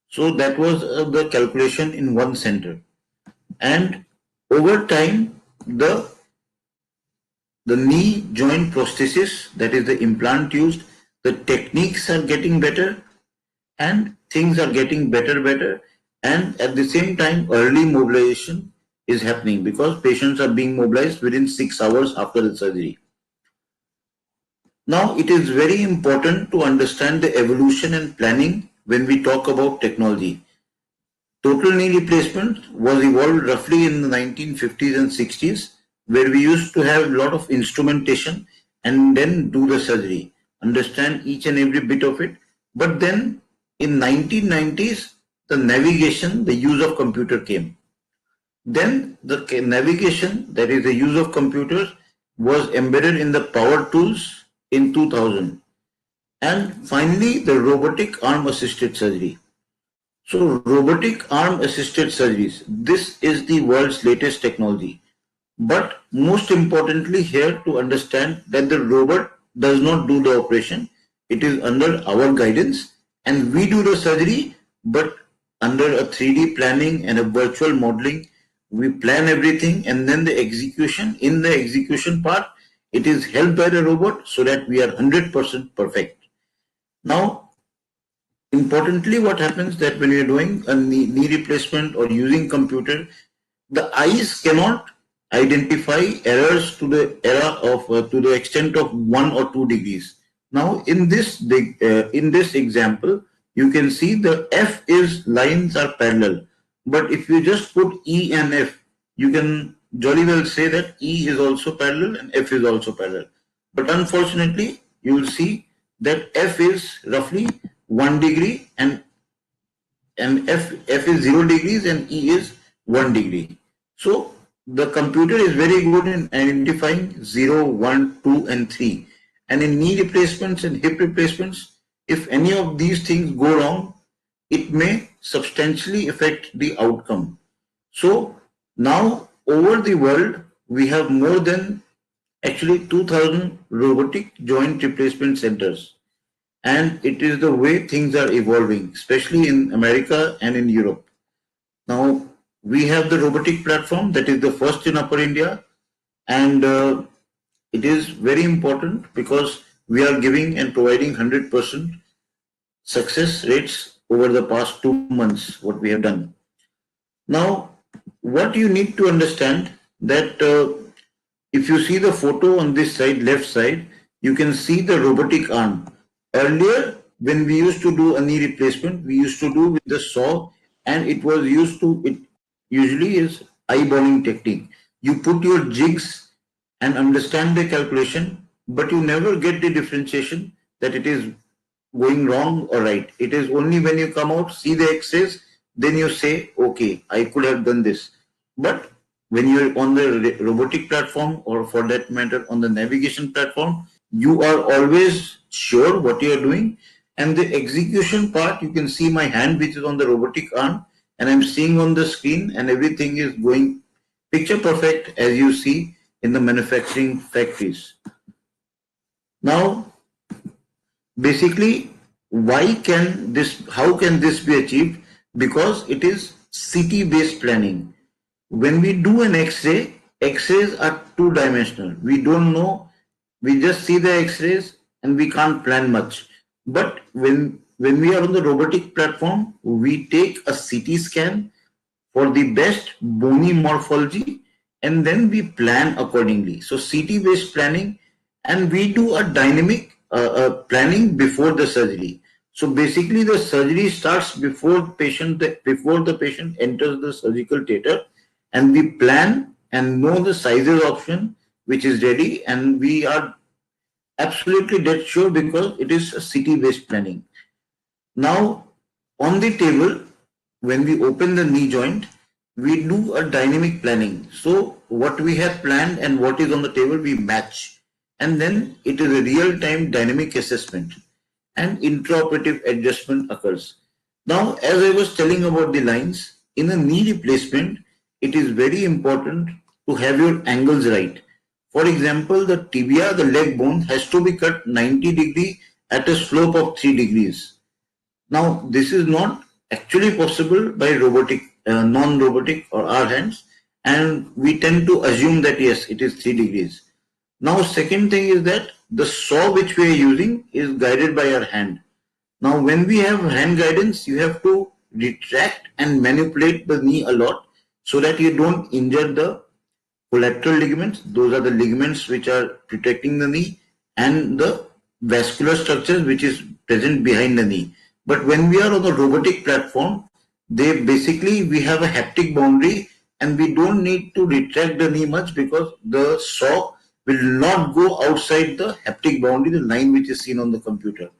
So that was the calculation in one center. And over time, the knee joint prosthesis, that is the implant used, the techniques are getting better and things are getting better, and at the same time early mobilization is happening because patients are being mobilized within 6 hours after the surgery. Now it is very important to understand the evolution and planning when we talk about technology. Total knee replacement was evolved roughly in the 1950s and 60s, where we used to have a lot of instrumentation and then do the surgery, understand each and every bit of it. But then in 1990s, the navigation, the use of computer came. Then the navigation, that is the use of computers, was embedded in the power tools in 2000. And finally, the robotic arm assisted surgery. So robotic arm assisted surgeries, this is the world's latest technology. But most importantly here to understand that the robot does not do the operation. It is under our guidance and we do the surgery, but under a 3D planning and a virtual modeling, we plan everything, and then the execution, in the execution part, it is helped by the robot so that we are 100% perfect. Now, importantly, what happens that when you're doing a knee replacement or using computer, the eyes cannot identify errors to the to the extent of 1 or 2 degrees. Now, in this example, you can see the F is lines are parallel, but if you just put E and F, you can jolly well say that E is also parallel and F is also parallel. But unfortunately, you will see that F is roughly 1 degree and F is 0 degrees and E is 1 degree. So the computer is very good in identifying 0, 1, 2 and 3. And in knee replacements and hip replacements, if any of these things go wrong, it may substantially affect the outcome. So now over the world, we have more than actually 2,000 robotic joint replacement centers. And it is the way things are evolving, especially in America and in Europe. Now, we have the robotic platform that is the first in Upper India, and it is very important because we are giving and providing 100% success rates over the past 2 months, what we have done. Now, what you need to understand that if you see the photo on this side, left side, you can see the robotic arm. Earlier, when we used to do a knee replacement, we used to do with the saw, and it usually is eyeballing technique. You put your jigs and understand the calculation, but you never get the differentiation that it is going wrong or right. It is only when you come out, see the X-rays, then you say, okay, I could have done this. But when you're on the robotic platform, or for that matter on the navigation platform, you are always sure what you are doing. And the execution part, you can see my hand which is on the robotic arm, and I'm seeing on the screen, and everything is going picture perfect as you see in the manufacturing factories. Now, basically, how can this be achieved? Because it is CT based planning. When we do an X-ray, X-rays are two-dimensional. We don't know, we just see the X-rays and we can't plan much. But when we are on the robotic platform, we take a CT scan for the best bony morphology and then we plan accordingly. So CT based planning, and we do a dynamic planning before the surgery. So basically the surgery starts before the patient enters the surgical theater, and we plan and know the sizes option which is ready, and Absolutely dead sure, because it is a CT-based planning. Now, on the table, when we open the knee joint, we do a dynamic planning. So what we have planned and what is on the table, we match. And then it is a real-time dynamic assessment and intraoperative adjustment occurs. Now, as I was telling about the lines, in a knee replacement, it is very important to have your angles right. For example, the tibia, the leg bone, has to be cut 90 degree at a slope of 3 degrees. Now, this is not actually possible by robotic, non-robotic or our hands, and we tend to assume that yes, it is 3 degrees. Now, second thing is that the saw which we are using is guided by our hand. Now, when we have hand guidance, you have to retract and manipulate the knee a lot so that you don't injure the collateral ligaments. Those are the ligaments which are protecting the knee, and the vascular structures which is present behind the knee. But when we are on the robotic platform, we have a haptic boundary, and we don't need to retract the knee much because the saw will not go outside the haptic boundary, the line which is seen on the computer.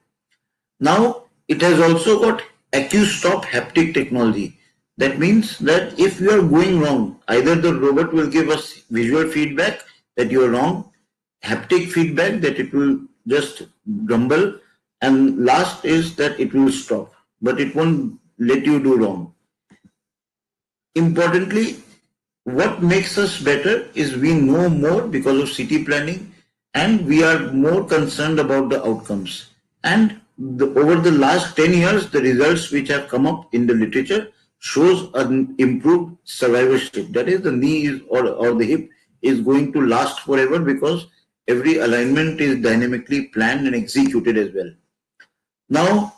Now, it has also got AccuStop haptic technology. That means that if you are going wrong, either the robot will give us visual feedback that you are wrong, haptic feedback that it will just grumble, and last is that it will stop, but it won't let you do wrong. Importantly, what makes us better is we know more because of CT planning, and we are more concerned about the outcomes. And over the last 10 years, the results which have come up in the literature shows an improved survivorship. That is, the knee is, or the hip is going to last forever because every alignment is dynamically planned and executed as well. Now,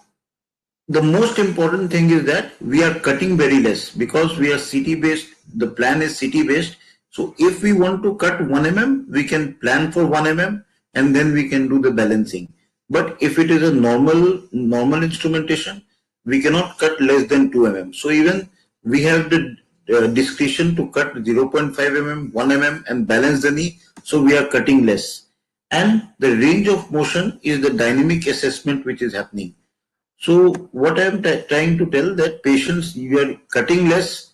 the most important thing is that we are cutting very less because we are CT based. The plan is CT based. So if we want to cut 1 mm, we can plan for 1 mm and then we can do the balancing. But if it is a normal instrumentation, we cannot cut less than 2 mm. So even we have the discretion to cut 0.5 mm, 1 mm and balance the knee. So we are cutting less. And the range of motion is the dynamic assessment which is happening. So what I am trying to tell that patients, you are cutting less,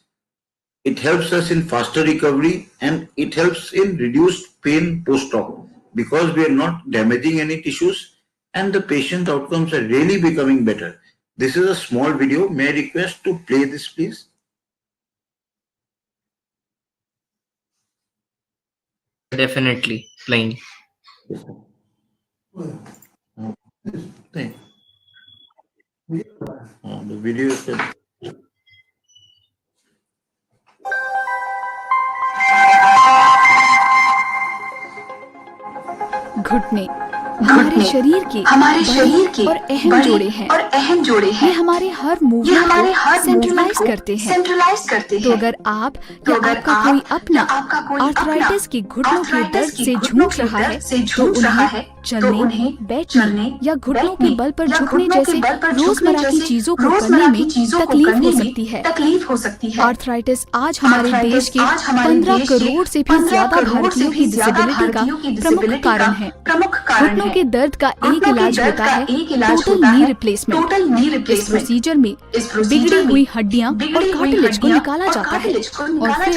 it helps us in faster recovery and it helps in reduced pain post-op because we are not damaging any tissues and the patient outcomes are really becoming better. This is a small video. May I request to play this, please?
Definitely playing.
The video is
घुटने हमारे शरीर के और अहम जोड़े हैं ये हमारे हर मूवमेंट को सेंट्रलाइज करते हैं तो अगर आप या आपका कोई अपना आर्थराइटिस के घुटनों के दर्द से जूझ रहा है तो उन्हें चलने, बैठने या घुटनों के बल पर झुकने जैसे रोजमर्रा की चीजों को करने में तकलीफ हो सकती है। आर्थराइटिस आज हमारे देश के 15 करोड़ से भी ज्यादा भारतीयों की डिसेबिलिटी का प्रमुख कारण है। घुटनों के दर्द का एक इलाज होता है टोटल नी रिप्लेसमेंट। इस प्रोसीजर में बिगड़ी हुई हड्डियां और कार्टिलेज को निकाला जाता है और फिर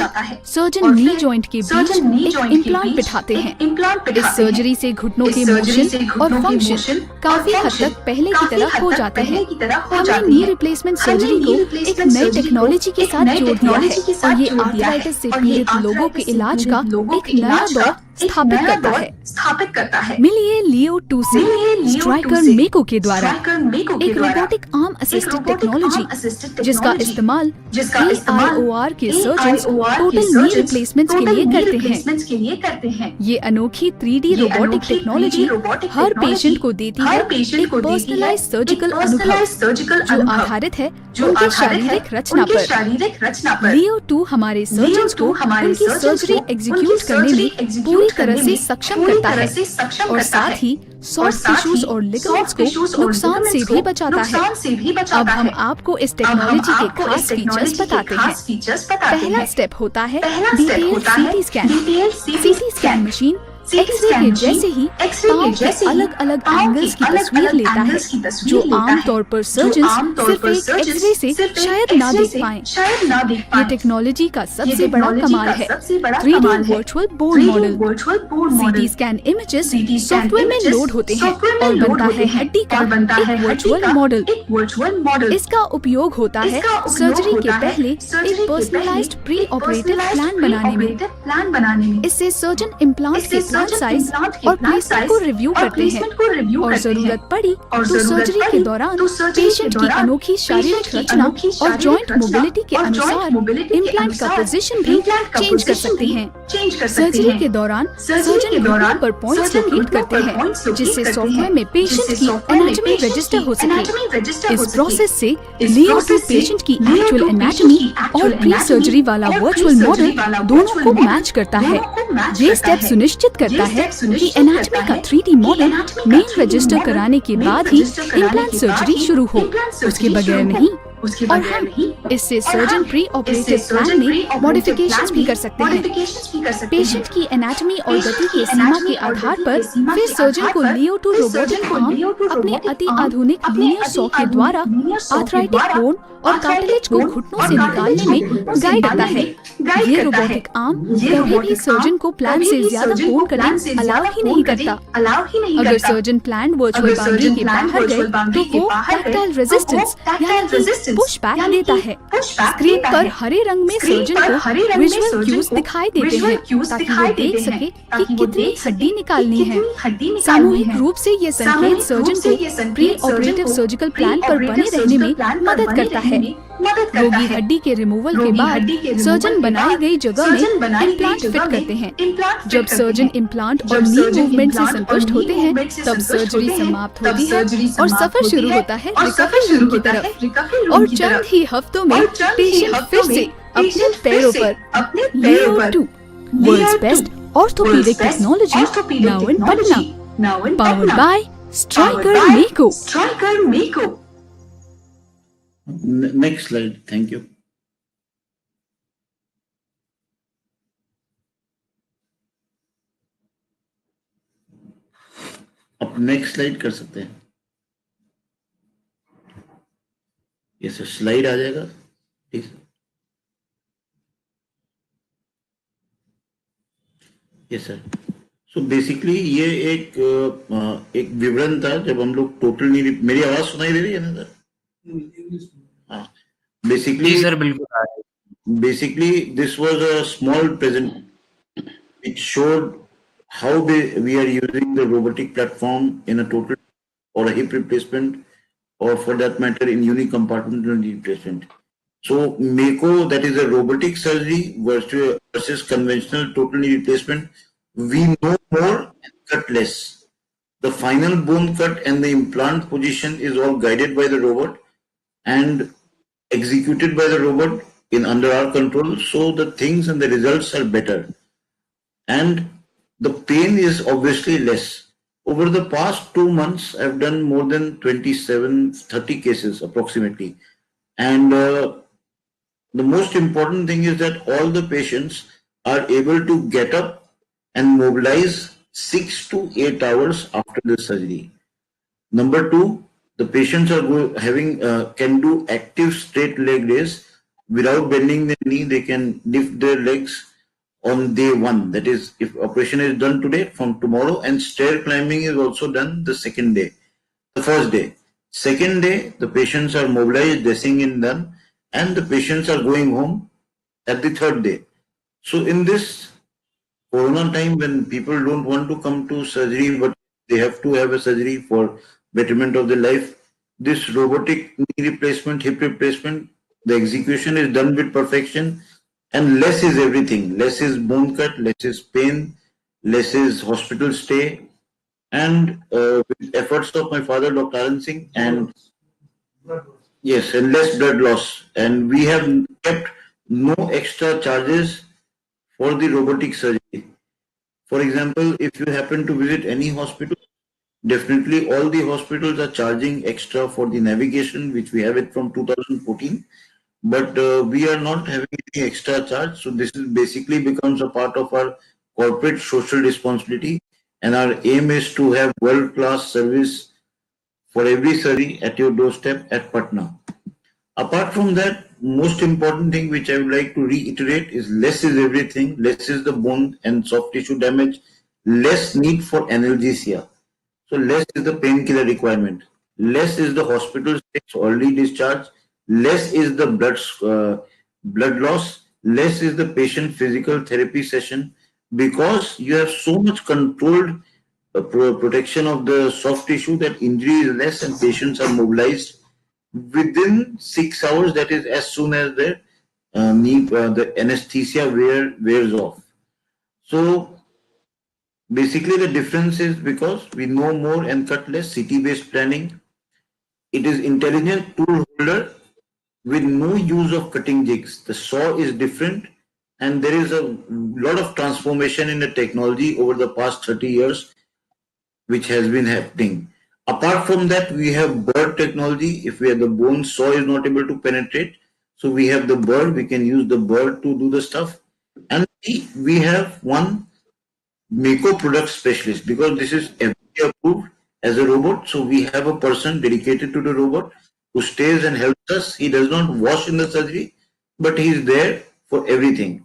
सर्जन नी जॉइंट के बीच एक इम्प्लांट बिठाते हैं। इस सर्जरी से घुटनों के मोशन और फंक्शन काफी हद तक पहले की तरह हो जाते हैं। हमने नी रिप्लेसमेंट सर्जरी को एक नई टेक्नोलॉजी के साथ जोड़ दिया है और ये आर्थराइटिस से पीड़ित लोगों के इलाज का एक नया दौर स्थापित करता है। मिलिए लियो 2 से स्ट्राइकर मेको के द्वारा एक रोबोटिक आर्म असिस्टेड टेक्नोलॉजी जिसका इस्तेमाल AIOR के सर्जन्स टोटल नी रिप्लेसमेंट्स के लिए करते हैं। ये अनोखी 3D रोबोटिक टेक्नोलॉजी हर पेशेंट को देती है एक पर्सनलाइज्ड सर्जिकल अनुभव जो आधारित है उनकी शारीरिक रचना पर। लियो 2 हमारे सर्जन्स को उनकी सर्जरी एग्जीक्यूट करने में पूरी तरह से सक्षम करता है और साथ ही सॉफ्ट टिश्यूज और लिगामेंट्स को नुकसान से भी बचाता है। अब हम आपको इस टेक्नोलॉजी के खास फीचर्स बताते हैं। पहला स्टेप होता है detail CT scan. CT scan machine x ray के जैसे ही पाँव के अलग अलग एंगल्स की तस्वीर लेता है, जो आमतौर पर सर्जन सिर्फ एक एक्सरे से शायद ना देख पाएं। ये टेक्नोलॉजी का सबसे बड़ा कमाल है। 3D virtual bone model. CT scan images software में लोड होते हैं और बनता है हड्डी का एक वर्चुअल मॉडल। इसका उपयोग होता है सर्जरी के पहले एक पर्सनलाइज्ड प्री ऑपरेटिव प्लान बनाने में। इससे सर्जन इम्प्लांट के प्लान साइज और प्लेसमेंट को रिव्यू करते हैं और जरूरत पड़ी तो सर्जरी के दौरान पेशेंट की अनोखी शारीरिक रचना और जॉइंट मोबिलिटी के अनुसार इम्प्लांट का पोजीशन भी चेंज कर सकते हैं। सर्जरी के दौरान सर्जन घुटनों पर पॉइंट्स लोकेट करते हैं, जिससे सॉफ्टवेयर में पेशेंट की एनाटॉमी रजिस्टर हो सके। इस प्रोसेस से लियो टू पेशेंट की एक्चुअल एनाटॉमी और प्री सर्जरी वाला वर्चुअल मॉडल दोनों को मैच करता है। ये स्टेप सुनिश्चित करता है कि एनाटॉमी का 3D मॉडल मेन रजिस्टर कराने के बाद ही इम्प्लांट सर्जरी शुरू हो, उसके बगैर नहीं। और हम इससे सर्जन प्री ऑपरेटिव प्लान में मॉडिफिकेशंस भी कर सकते हैं। पेशेंट की एनाटॉमी और गति की सीमा के आधार पर फिर सर्जन को लियो टू रोबोटिक आर्म अपने अति आधुनिक लीनियर सॉ के द्वारा आर्थराइटिक बोन और कार्टिलेज को घुटनों से निकालने में गाइड करता है। ये रोबोटिक आर्म कभी भी सर्जन को प्लान से ज्यादा बोन कटिंग अलाउ ही नहीं करता। अगर सर्जन प्लान वर्चुअल बाउंड्री के बाहर गए तो वो टैक्टाइल रेजिस्टेंस यानी पुश बैक देता है। स्क्रीन पर हरे रंग में सर्जन को विजुअल क्यूज दिखाई देते हैं ताकि वो देख सके कि कितनी हड्डी निकालनी है। सामूहिक रूप से ये संकेत सर्जन को प्री ऑपरेटिव सर्जिकल प्लान पर बने रहने में मदद करता है। रोगी हड्डी के रिमूवल के बाद सर्जन बनाई गई जगह में इम्प्लांट फिट करते हैं। जब सर्जन इम्प्लांट और नी मूवमेंट से संतुष्ट होते हैं तब सर्जरी समाप्त होती है और सफर शुरू होता है रिकवरी रूम की तरफ। और चंद ही हफ्तों में पेशेंट फिर से अपने पैरों पर लियो to world's best orthopaedic technology now in Patna, powered by Stryker Mako.
Next slide. Thank you. अब नेक्स्ट स्लाइड कर सकते हैं। ये सर स्लाइड आ जाएगा, ठीक है। ये सर सो बेसिकली ये एक विवरण था जब हम लोग टोटल नहीं। मेरी आवाज सुनाई दे रही है ना सर? हाँ, basically this was a small present which showed how we are using the robotic platform in a total or a hip replacement, or for that matter in unicompartmental replacement. So MECO, that is a robotic surgery versus conventional total knee replacement, we know more and cut less. The final bone cut and the implant position is all guided by the robot and executed by the robot in under our control, so the things and the results are better and the pain is obviously less. Over the past 2 months, I've done more than 27-30 cases approximately, and the most important thing is that all the patients are able to get up and mobilize 6 to 8 hours after the surgery. Number 2, the patients are can do active straight leg raise without bending their knee. They can lift their legs on day 1. That is, if operation is done today, from tomorrow, and stair climbing is also done the second day. The first day. Second day, the patients are mobilized, dressing in done, and the patients are going home at the third day. So in this Corona time, when people don't want to come to surgery, but they have to have a surgery for betterment of their life, this robotic knee replacement, hip replacement, the execution is done with perfection, and less is everything. Less is bone cut, less is pain, less is hospital stay, and with efforts of my father, Dr. Arun Singh, and yes, and less blood loss. And we have kept no extra charges for the robotic surgery. For example, if you happen to visit any hospital, definitely all the hospitals are charging extra for the navigation, which we have it from 2014. But we are not having any extra charge. So this is basically becomes a part of our corporate social responsibility, and our aim is to have world-class service for every surgery at your doorstep at Patna. Apart from that, most important thing which I would like to reiterate is less is everything, less is the bone and soft tissue damage, less need for analgesia. So less is the painkiller requirement, less is the hospital stays, early discharge, less is the blood loss, less is the patient physical therapy session, because you have so much controlled protection of the soft tissue that injury is less and patients are mobilized within 6 hours. That is as soon as the anesthesia wears off. So basically, the difference is because we know more and cut less. CT-based planning. It is intelligent tool holder with no use of cutting jigs. The saw is different, and there is a lot of transformation in the technology over the past 30 years, which has been happening. Apart from that, we have bird technology. If we have the bone saw is not able to penetrate, so we have the bird. We can use the bird to do the stuff, and we have one Mako product specialist, because this is FDA approved as a robot. So we have a person dedicated to the robot who stays and helps us. He does not wash in the surgery, but he is there for everything.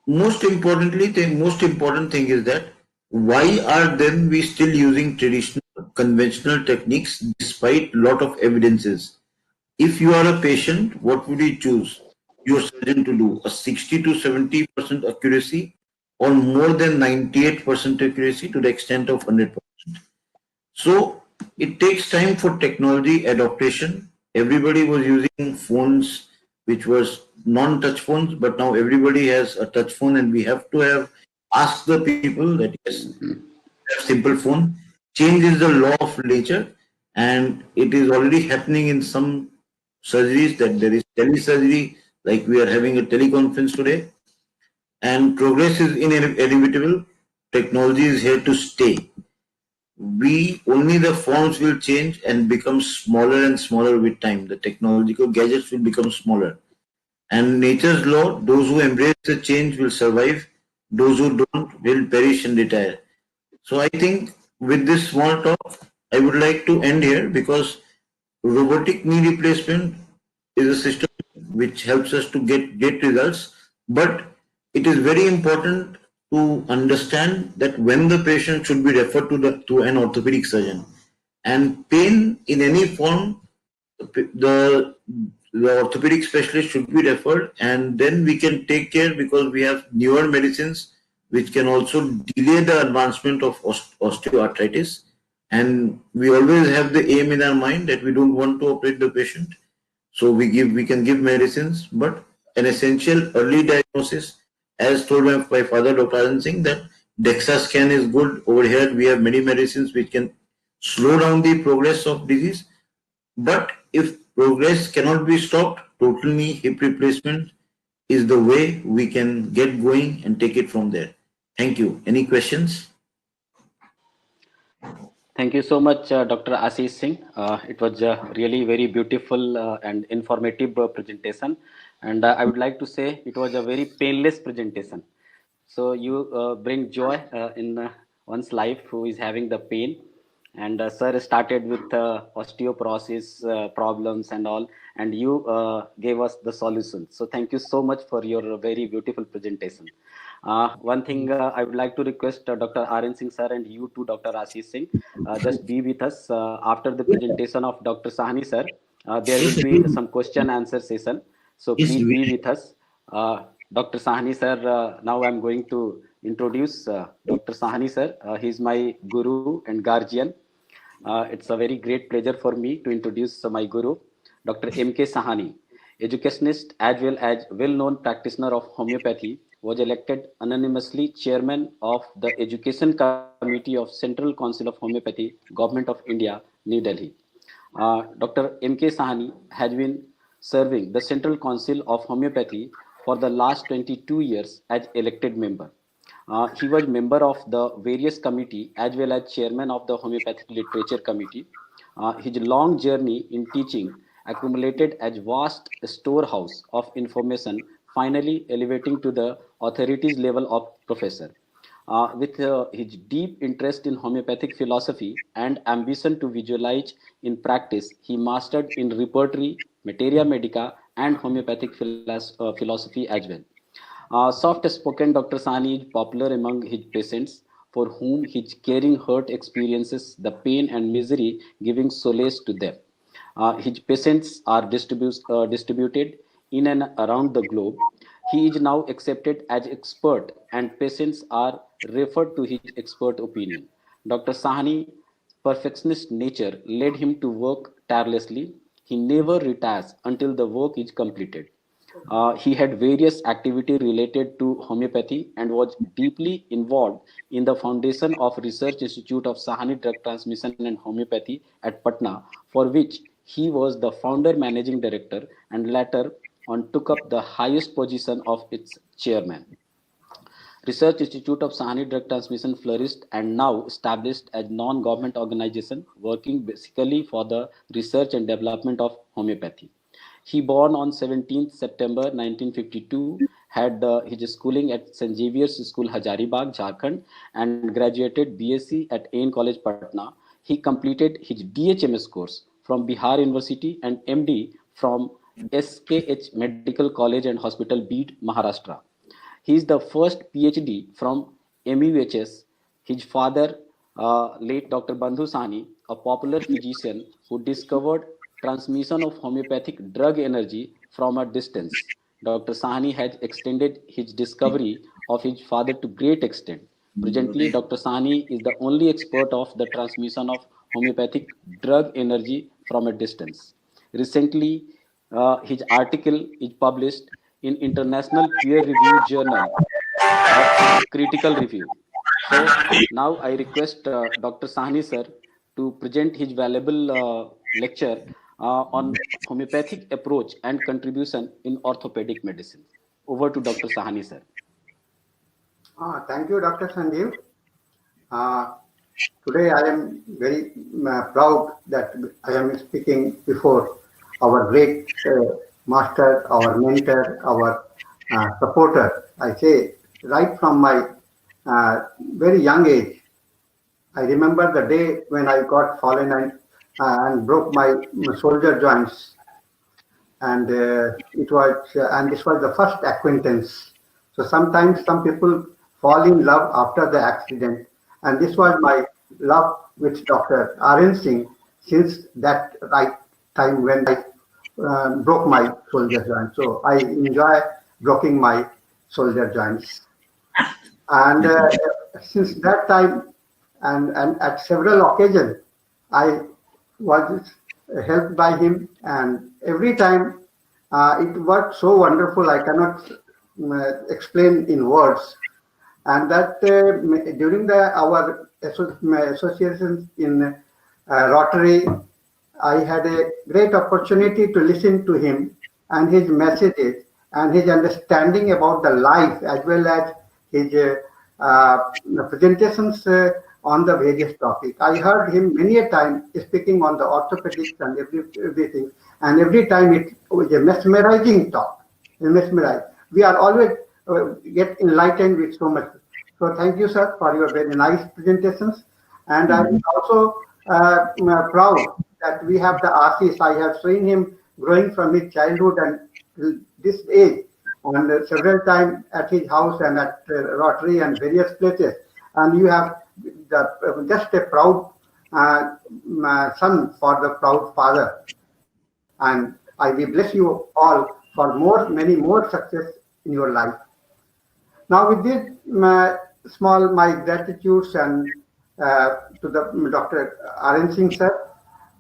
Most importantly, the most important thing is that why are then we still using traditional conventional techniques despite lot of evidences? If you are a patient, what would you choose your surgeon to do? A 60 to 70% accuracy, or more than 98% accuracy to the extent of 100%. So it takes time for technology adaptation. Everybody was using phones which was non-touch phones, but now everybody has a touch phone, and we have to have ask the people that yes, have simple phone. Change is the law of nature, and it is already happening in some surgeries that there is telesurgery, like we are having a teleconference today, and progress is inevitable. Technology is here to stay. We only the forms will change and become smaller and smaller with time. The technological gadgets will become smaller. And nature's law, those who embrace the change will survive, those who don't will perish and retire. So I think with this small talk, I would like to end here, because robotic knee replacement is a system which helps us to get great results, but it is very important to understand that when the patient should be referred to an orthopedic surgeon, and pain in any form, the orthopedic specialist should be referred, and then we can take care, because we have newer medicines which can also delay the advancement of osteoarthritis. And we always have the aim in our mind that we don't want to operate the patient. So we can give medicines, but an essential early diagnosis, as told by Father Dr. Singh, that DEXA scan is good. Over here we have many medicines which can slow down the progress of disease. But if progress cannot be stopped, total knee hip replacement is the way we can get going and take it from there. Thank you. Any questions?
Thank you so much, Dr. Ashish Singh. It was really very beautiful and informative presentation. And I would like to say it was a very painless presentation. So you bring joy in one's life who is having the pain. And sir started with osteoporosis problems and all, and you gave us the solution. So thank you so much for your very beautiful presentation. One thing I would like to request Dr. R.N. Singh sir and you too, Dr. Ashish Singh, just be with us after the presentation of Dr. Sahani sir. There will be some question answer session. So please be with us. Dr. Sahani sir, now I'm going to introduce Dr. Sahani sir. He's my guru and guardian. It's a very great pleasure for me to introduce my guru, Dr. M.K. Sahani, educationist as well as well-known practitioner of homeopathy, was elected anonymously chairman of the Education Committee of Central Council of Homeopathy, Government of India, New Delhi. Dr. M.K. Sahani has been serving the Central Council of Homeopathy for the last 22 years as elected member. He was member of the various committee as well as chairman of the Homeopathic Literature Committee. His long journey in teaching accumulated as vast storehouse of information finally elevating to the authorities level of professor. With his deep interest in homeopathic philosophy and ambition to visualize in practice, he mastered in repertory, materia medica, and homeopathic philosophy as well. Soft-spoken Dr. Sahani is popular among his patients, for whom his caring heart experiences the pain and misery, giving solace to them. His patients are distributed in and around the globe. He is now accepted as expert, and patients are referred to his expert opinion. Dr. Sahani perfectionist nature led him to work tirelessly. He never retires until the work is completed. He had various activities related to homeopathy and was deeply involved in the foundation of Research Institute of Sahani Drug Transmission and Homeopathy at Patna, for which he was the founder managing director and later on took up the highest position of its chairman. Research Institute of Sahani Drug Transmission flourished and now established as non-government organization working basically for the research and development of homeopathy. He born on 17th September 1952, had his schooling at St. Xavier's School Hazaribagh, Jharkhand, and graduated BSc at Ain College, Patna. He completed his DHMS course from Bihar University and MD from SKH Medical College and Hospital, Beed, Maharashtra. He is the first PhD from MUHS. His father, late Dr. Bandhu Sahni, a popular physician who discovered transmission of homeopathic drug energy from a distance. Dr. Sahani has extended his discovery of his father to great extent. Presently, Dr. Sahani is the only expert of the transmission of homeopathic drug energy from a distance. Recently, his article is published in International Peer Review Journal of Critical Review. So now I request Dr. Sahani sir to present his valuable lecture on homeopathic approach and contribution in orthopedic medicine. Over to Dr. Sahani sir.
Thank you, Dr. Sanjiv. Today I am very proud that I am speaking before our great master, our mentor, our supporter. I say right from my very young age, I remember the day when I got fallen and broke my shoulder joints, and this was the first acquaintance. So sometimes some people fall in love after the accident, and this was my love with Dr. Singh since that right time when I broke my shoulder joint. So I enjoy breaking my shoulder joints, and since that time and at several occasions I was helped by him, and every time it worked so wonderful I cannot explain in words. And that during our associations in Rotary, I had a great opportunity to listen to him and his messages and his understanding about the life, as well as his presentations on the various topics. I heard him many a time speaking on the orthopedics and everything, and every time it was a mesmerizing talk. Mesmerized. We are always get enlightened with so much. So thank you, sir, for your very nice presentations. And I'm also proud that we have the Ashish. I have seen him growing from his childhood and this age, and several times at his house and at Rotary and various places. And you have just a proud son for the proud father. And I will bless you all for many more success in your life. Now with this my gratitudes and to the Dr. Singh sir,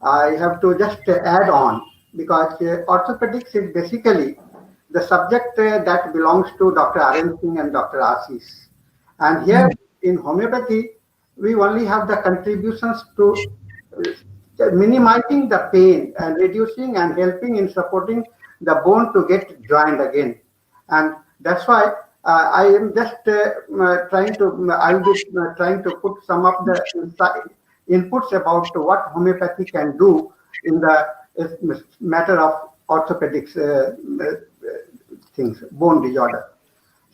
I have to just add on, because orthopedics is basically the subject that belongs to Dr. Singh and Dr. Ashish. And here in homeopathy, we only have the contributions to minimizing the pain and reducing and helping in supporting the bone to get joined again. And that's why I am just I'll be trying to put some of the inputs about what homeopathy can do in the matter of orthopedics things, bone disorder.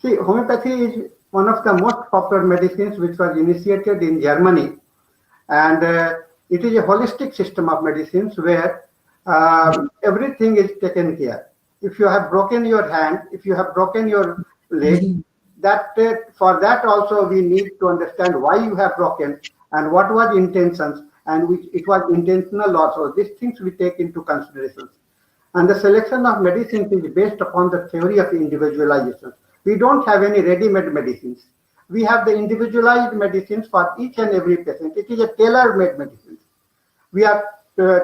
See, homeopathy is one of the most popular medicines which was initiated in Germany, and it is a holistic system of medicines where everything is taken care. If you have broken your hand, if you have broken your leg, that for that also we need to understand why you have broken and what was intentions and which it was intentional also. These things we take into consideration. And the selection of medicines is based upon the theory of individualization. We don't have any ready-made medicines. We have the individualized medicines for each and every patient. It is a tailor-made medicine. We are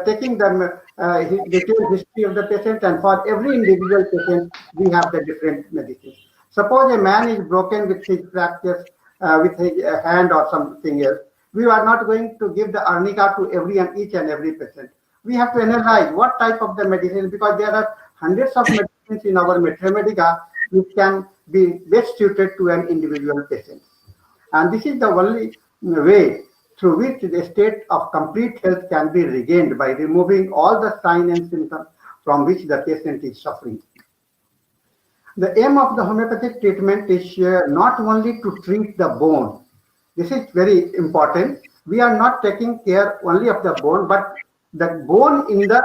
taking the detailed history of the patient, and for every individual patient, we have the different medicines. Suppose a man is broken with his fractures, with his hand or something else. We are not going to give the arnica to each and every patient. We have to analyze what type of the medicine, because there are hundreds of medicines in our Medica which can be best suited to an individual patient. And this is the only way through which the state of complete health can be regained, by removing all the signs and symptoms from which the patient is suffering. The aim of the homeopathic treatment is not only to treat the bone. This is very important. We are not taking care only of the bone, but the bone in the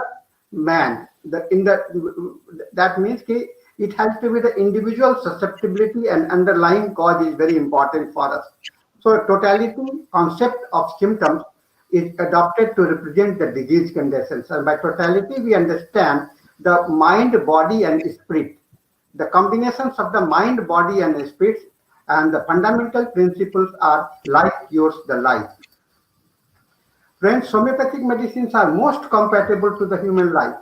man. That means it has to be the individual susceptibility, and underlying cause is very important for us. So totality concept of symptoms is adopted to represent the disease conditions. And by totality, we understand the mind, body, and spirit. The combinations of the mind, body, and spirit, and the fundamental principles are life cures the life. Friends, homeopathic medicines are most compatible to the human life.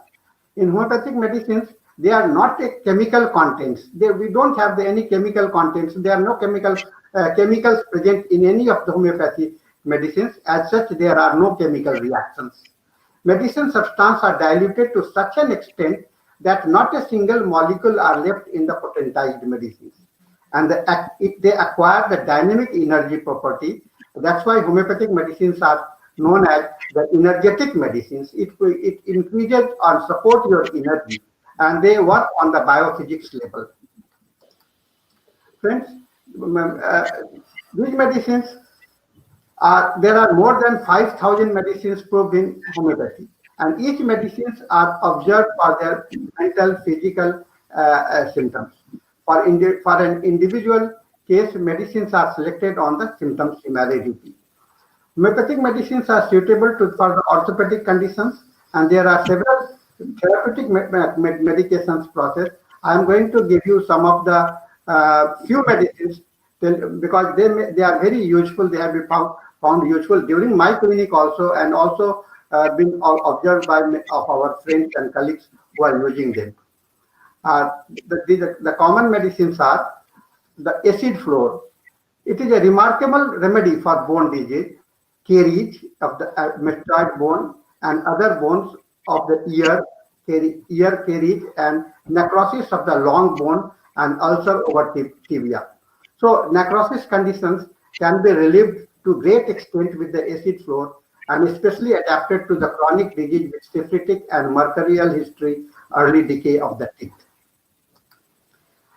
In homeopathic medicines, they are not a chemical contents. We don't have any chemical contents. There are no chemicals present in any of the homeopathic medicines. As such, there are no chemical reactions. Medicine substances are diluted to such an extent that not a single molecule are left in the potentized medicines. And they acquire the dynamic energy property. That's why homeopathic medicines are known as the energetic medicines. It increases or supports your energy, and they work on the biophysics level. Friends, these medicines there are more than 5,000 medicines proved in homeopathy, and each medicines are observed for their mental, physical symptoms. For an individual case, medicines are selected on the symptom similarity. Homeopathic medicines are suitable for the orthopedic conditions, and there are several therapeutic medications process. I am going to give you some of the few medicines because they are very useful. They have been found useful during my clinic also, and also been observed by of our friends and colleagues who are using them. The common medicines are the acid floor. It is a remarkable remedy for bone disease, carriage of the mastoid bone and other bones of the ear carriage, and necrosis of the long bone and ulcer over tibia. So necrosis conditions can be relieved to great extent with the acid floor, and especially adapted to the chronic disease with syphilitic and mercurial history, early decay of the teeth.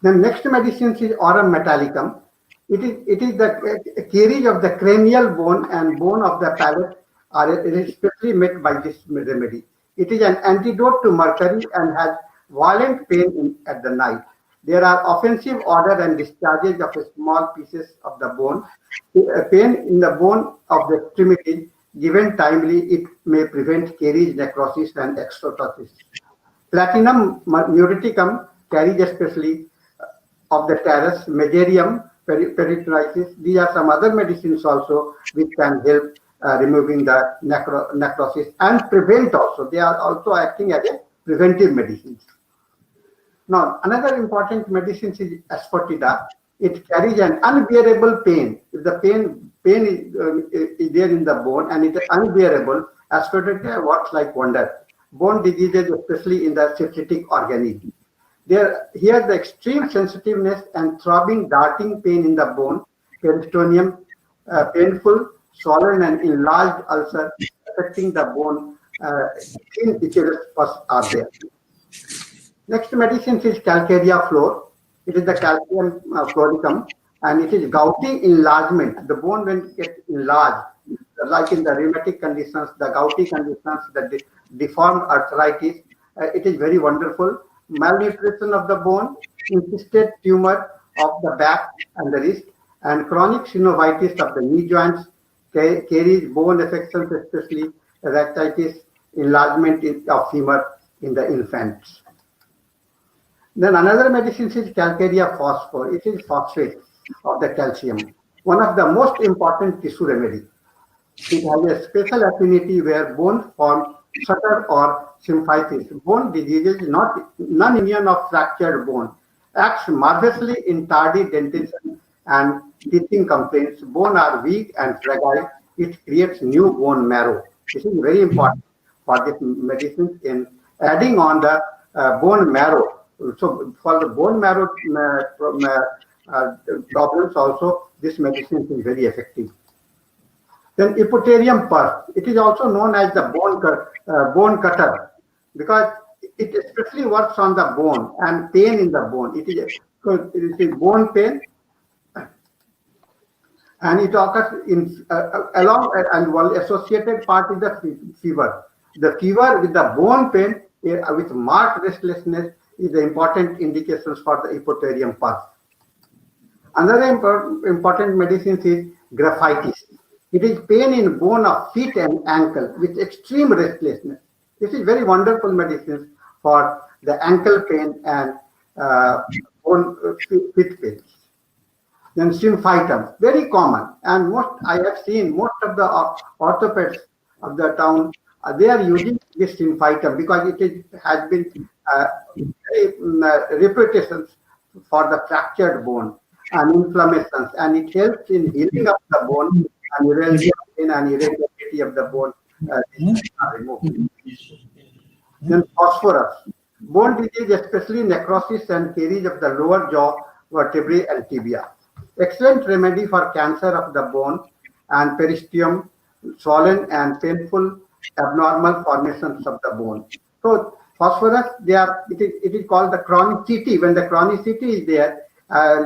The next medicine is aurum metallicum. It is the carriage of the cranial bone and bone of the palate are especially met by this remedy. It is an antidote to mercury and has violent pain at the night. There are offensive odor and discharges of small pieces of the bone. Pain in the bone of the extremity, given timely, it may prevent carriage, necrosis, and exostosis. Platinum muriaticum, carriage especially of the teres, megarium, peritonitis. These are some other medicines also which can help removing the necrosis and prevent also. They are also acting as a preventive medicines. Now, another important medicine is asphodela. It carries an unbearable pain. If the pain is there in the bone and it is unbearable, asphodela works like wonder. Bone diseases, especially in the syphilitic organism. Here the extreme sensitiveness and throbbing, darting pain in the bone, peritoneum, painful, swollen and enlarged ulcer affecting the bone, thin itches are there. Next medicine is calcarea floor. It is the calcium floricum, and it is gouty enlargement. The bone when it gets enlarged, like in the rheumatic conditions, the gouty conditions, the deformed arthritis, it is very wonderful. Malnutrition of the bone, insisted tumor of the back and the wrist, and chronic synovitis of the knee joints, carries bone affections, especially rhactitis, enlargement of femur in the infants. Then another medicine is calcarea phosphor. It is phosphate of the calcium, one of the most important tissue remedy. It has a special affinity where bone forms suture or symphysis. Bone diseases, not non-immune of fractured bone, acts marvelously in tardy dentition and teething complaints. Bone are weak and fragile. It creates new bone marrow. This is very important for this medicine in adding on the bone marrow. So for the bone marrow problems also, this medicine is very effective. Then Epithelium purse. It is also known as the bone cutter because it especially works on the bone and pain in the bone. It is bone pain, and it occurs in along and one associated part is the fever. The fever with the bone pain with marked restlessness is the important indications for the Epithelium purse. Another important medicine is graphitis. It is pain in bone of feet and ankle with extreme restlessness. This is very wonderful medicines for the ankle pain and bone feet pains. Then symphytum, very common, and I have seen most of the orthopedics of the town, they are using this symphytum because has been reputations for the fractured bone and inflammations, and it helps in healing of the bone and neuralgia and irritability of the bone are removed. Then phosphorus, bone disease, especially necrosis and caries of the lower jaw vertebrae and tibia. Excellent remedy for cancer of the bone and periosteum, swollen and painful abnormal formations of the bone. So phosphorus, it is called the chronicity. When the chronicity is there,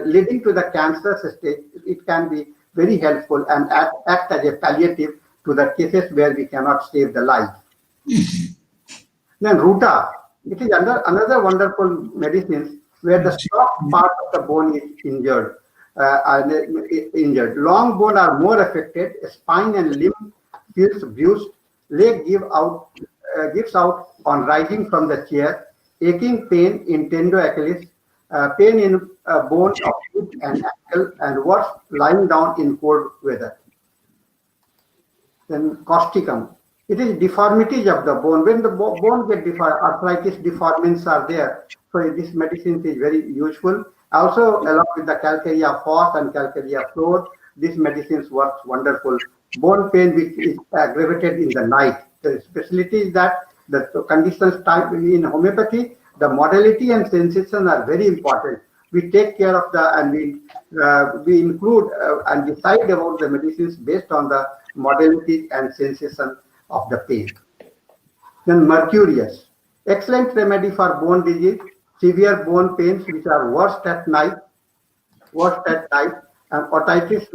leading to the cancer stage, it can be very helpful and act as a palliative to the cases where we cannot save the life. Then ruta, it is another wonderful medicine where the soft part of the bone is injured. Long bone are more affected. Spine and limb feels bruised. Leg gives out on rising from the chair. Aching pain in tendo Achilles. Pain in bone of foot and ankle, and worse, lying down in cold weather. Then causticum. It is deformities of the bone. When the bone gets deformed, arthritis deformants are there. So this medicine is very useful. Also, along with the calcarea phos and calcarea floor, this medicine works wonderful. Bone pain which is aggravated in the night. The specialty is that the conditions type in homeopathy, the modality and sensation are very important. We take care of and we include and decide about the medicines based on the modality and sensation of the pain. Then mercurius, excellent remedy for bone disease, severe bone pains which are worst at night, and otitis,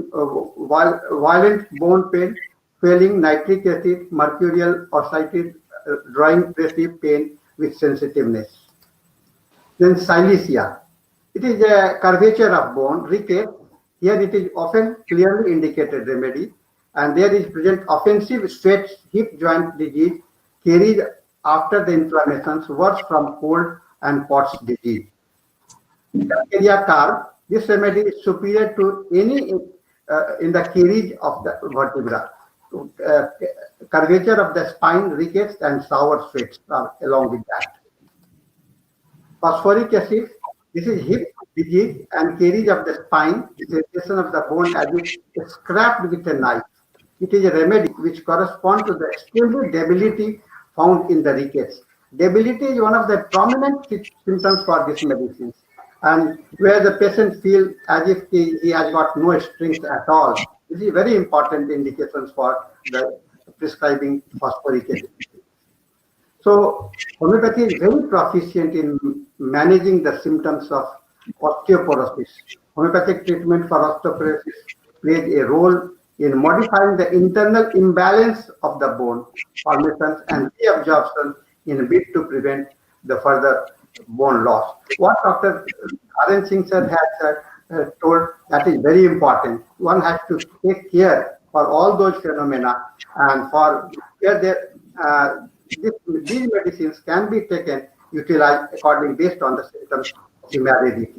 violent bone pain, swelling, nitric acid, mercurial otitis, drawing pressive pain with sensitiveness. Then silesia, it is a curvature of bone, rickets. Here it is often clearly indicated remedy, and there is present offensive stretch hip joint disease carried after the inflammations, worse from cold and POTS disease. Calcarea carb, this remedy is superior to any in the carriage of the vertebra. Curvature of the spine, rickets, and sour sweats are along with that. Phosphoric acid, this is hip disease and carriage of the spine, sensation of the bone as if scraped with a knife. It is a remedy which corresponds to the extreme debility found in the rickets. Debility is one of the prominent symptoms for this medicine, and where the patient feels as if he has got no strength at all. This is very important indications for the prescribing phosphoric acid. So So homeopathy is very proficient in managing the symptoms of osteoporosis. Homeopathic treatment for osteoporosis plays a role in modifying the internal imbalance of the bone formations and reabsorption in a bid to prevent the further bone loss. What Dr. Singh sir has told, that is very important. One has to take care for all those phenomena, and for where these medicines can be taken, utilized according based on the symptoms severity.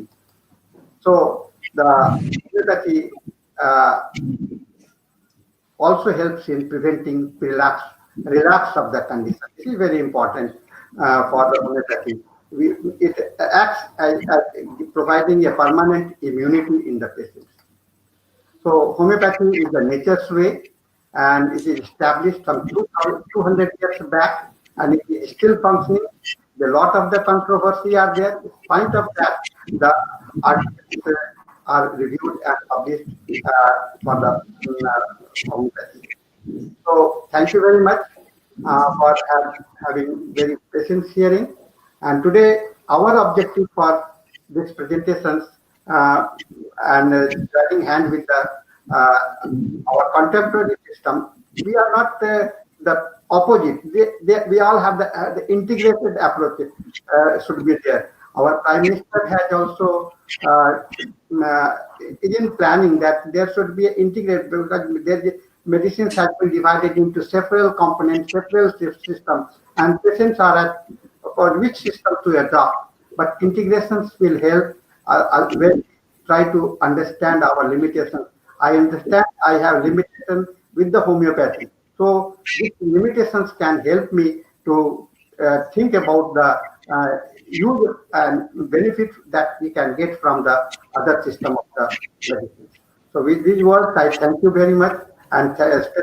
So the homeopathy also helps in preventing relapse of the condition. This is very important for the homeopathy. It acts as providing a permanent immunity in the patients. So homeopathy is the nature's way, and it is established some 200 years back, and it is still functioning. A lot of the controversy are there. In spite of that, the articles are reviewed and published for the homeopathy. So thank you very much for having very patient hearing. And today, our objective for this presentations and joining hand with our contemporary system, we are not the opposite. We all have the integrated approach should be there. Our Prime Minister has also is in planning that there should be an integrated, because medicines have been divided into several components, several systems, and patients are at for which system to adopt. But integrations will help when try to understand our limitations. I understand I have limitations with the homeopathy. So these limitations can help me to think about the use and benefit that we can get from the other system of the medicine. So with these words, I thank you very much, and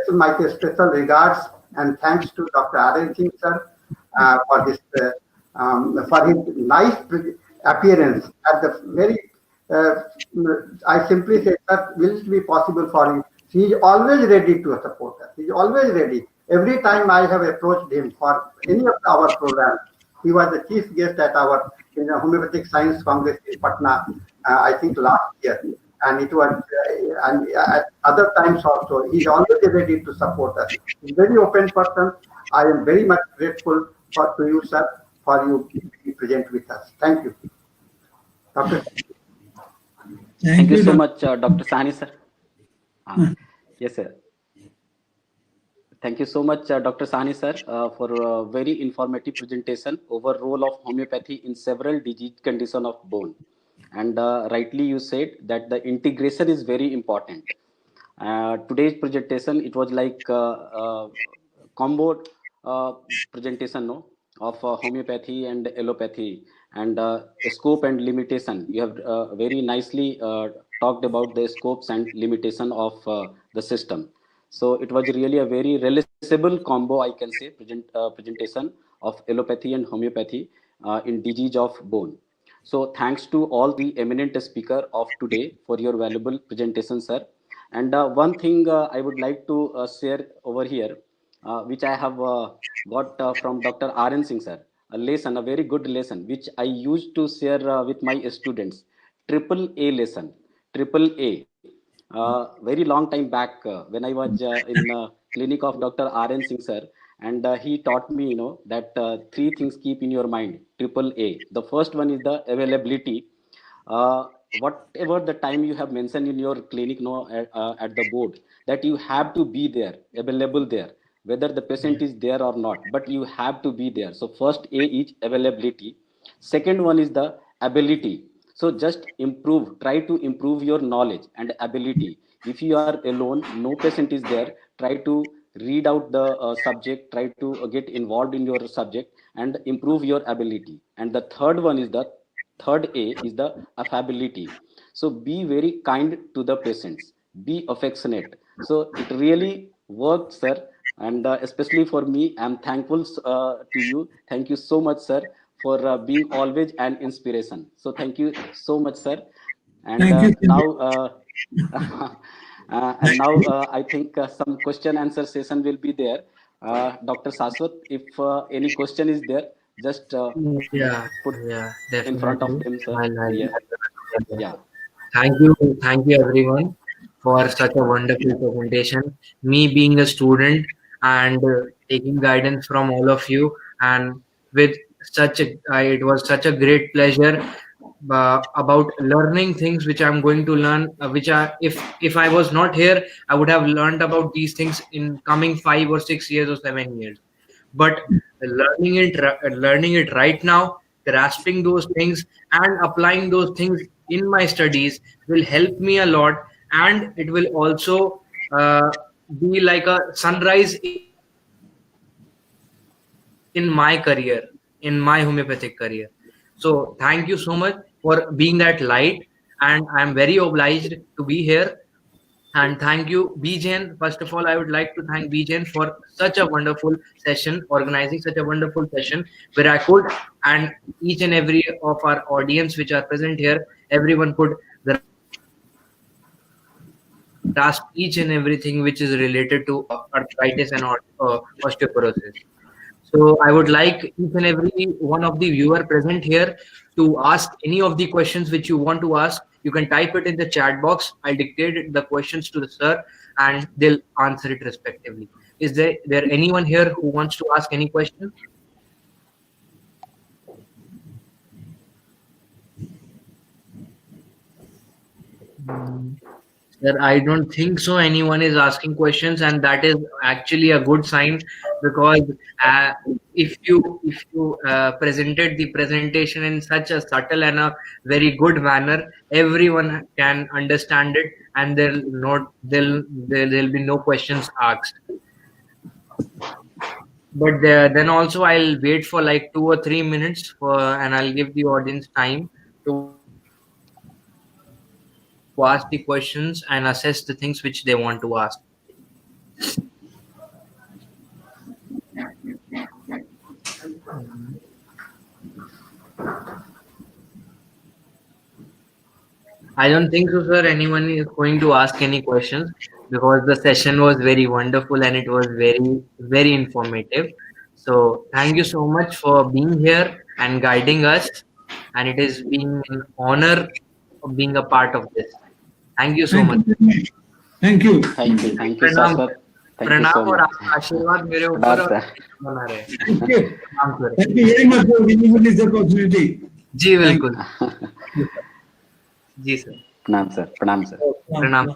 my special regards and thanks to Dr. Singh sir for this for his nice appearance at the very. I simply say that will it be possible for him? He is always ready to support us. He is always ready. Every time I have approached him for any of our programs, he was the chief guest at our Homeopathic Science Congress in Patna, I think last year. And it was, and at other times also, he is always ready to support us. He's a very open person. I am very much grateful to you, sir, for you being present with us. Thank you. Dr.
Thank you so much, Dr. Sahani, sir. Yes, sir. Thank you so much, Dr. Sahani, sir, for a very informative presentation over role of homeopathy in several disease condition of bone. And rightly you said that the integration is very important. Today's presentation, it was like combo presentation of homeopathy and allopathy, and scope and limitation. You have very nicely talked about the scopes and limitation of the system. So it was really a very realizable combo, I can say, presentation of allopathy and homeopathy in disease of bone. So thanks to all the eminent speaker of today for your valuable presentation, sir. And one thing I would like to share over here, which I have got from Dr. Singh, sir, a lesson, a very good lesson, which I used to share with my students. Triple A lesson, triple A. Very long time back when I was in clinic of Dr. Singh, sir, and he taught me, that three things keep in your mind. Triple A. The first one is the availability. Whatever the time you have mentioned in your clinic, at the board, that you have to be there, available there, whether the patient is there or not, but you have to be there. So first A is availability. Second one is the ability. So just try to improve your knowledge and ability. If you are alone, no patient is there, try to read out the subject, try to get involved in your subject and improve your ability. And the third A is the affability. So be very kind to the patients, be affectionate. So it really works, sir. And especially for me, I'm thankful to you. Thank you so much, sir, for being always an inspiration. So thank you so much, sir. And now I think some question answer session will be there. Dr. Shashwat, if any question is there, just
Yeah,
put
yeah,
in front of
definitely.
them, sir.
I'll-
Yeah. Yeah.
Thank you everyone for such a wonderful presentation. Me being a student and taking guidance from all of you, and with it was such a great pleasure about learning things which I'm going to learn, which are if I was not here, I would have learned about these things in coming 5 or 6 years or 7 years. But learning it right now, grasping those things and applying those things in my studies will help me a lot, and it will also uh, be like a sunrise in my career, in my homeopathic career. So thank you so much for being that light, and I'm very obliged to be here. And thank you, B. Jain. First of all, I would like to thank B. Jain for such a wonderful session, organizing such a wonderful session where I could, and each and every of our audience which are present here, everyone could grasp each and everything which is related to arthritis and osteoporosis. So I would like each and every one of the viewer present here to ask any of the questions which you want to ask. You can type it in the chat box. I'll dictate the questions to the sir and they'll answer it respectively. Is there anyone here who wants to ask any question? Sir, I don't think so. Anyone is asking questions, and that is actually a good sign, because if you presented the presentation in such a subtle and a very good manner, everyone can understand it, and there'll be no questions asked. But then also I'll wait for like 2 or 3 minutes and I'll give the audience time to ask the questions and assess the things which they want to ask. I don't think so, sir. Anyone is going to ask any questions, because the session was very wonderful and it was very, very informative. So thank you so much for being here and guiding us. And it has been an honor of being a part of this. Thank you so much.
Thank you.
Thank you. Thank you, Shashwat. Thank you so
प्रणाम और
much.
आशीर्वाद मेरे ऊपर
प्रणाम, sir.
बना रहे।
Thank you.
प्रणाम sir.
Thank you very much for giving me this opportunity.
जी बिल्कुल। जी सर।
प्रणाम, sir. प्रणाम, sir.
प्रणाम।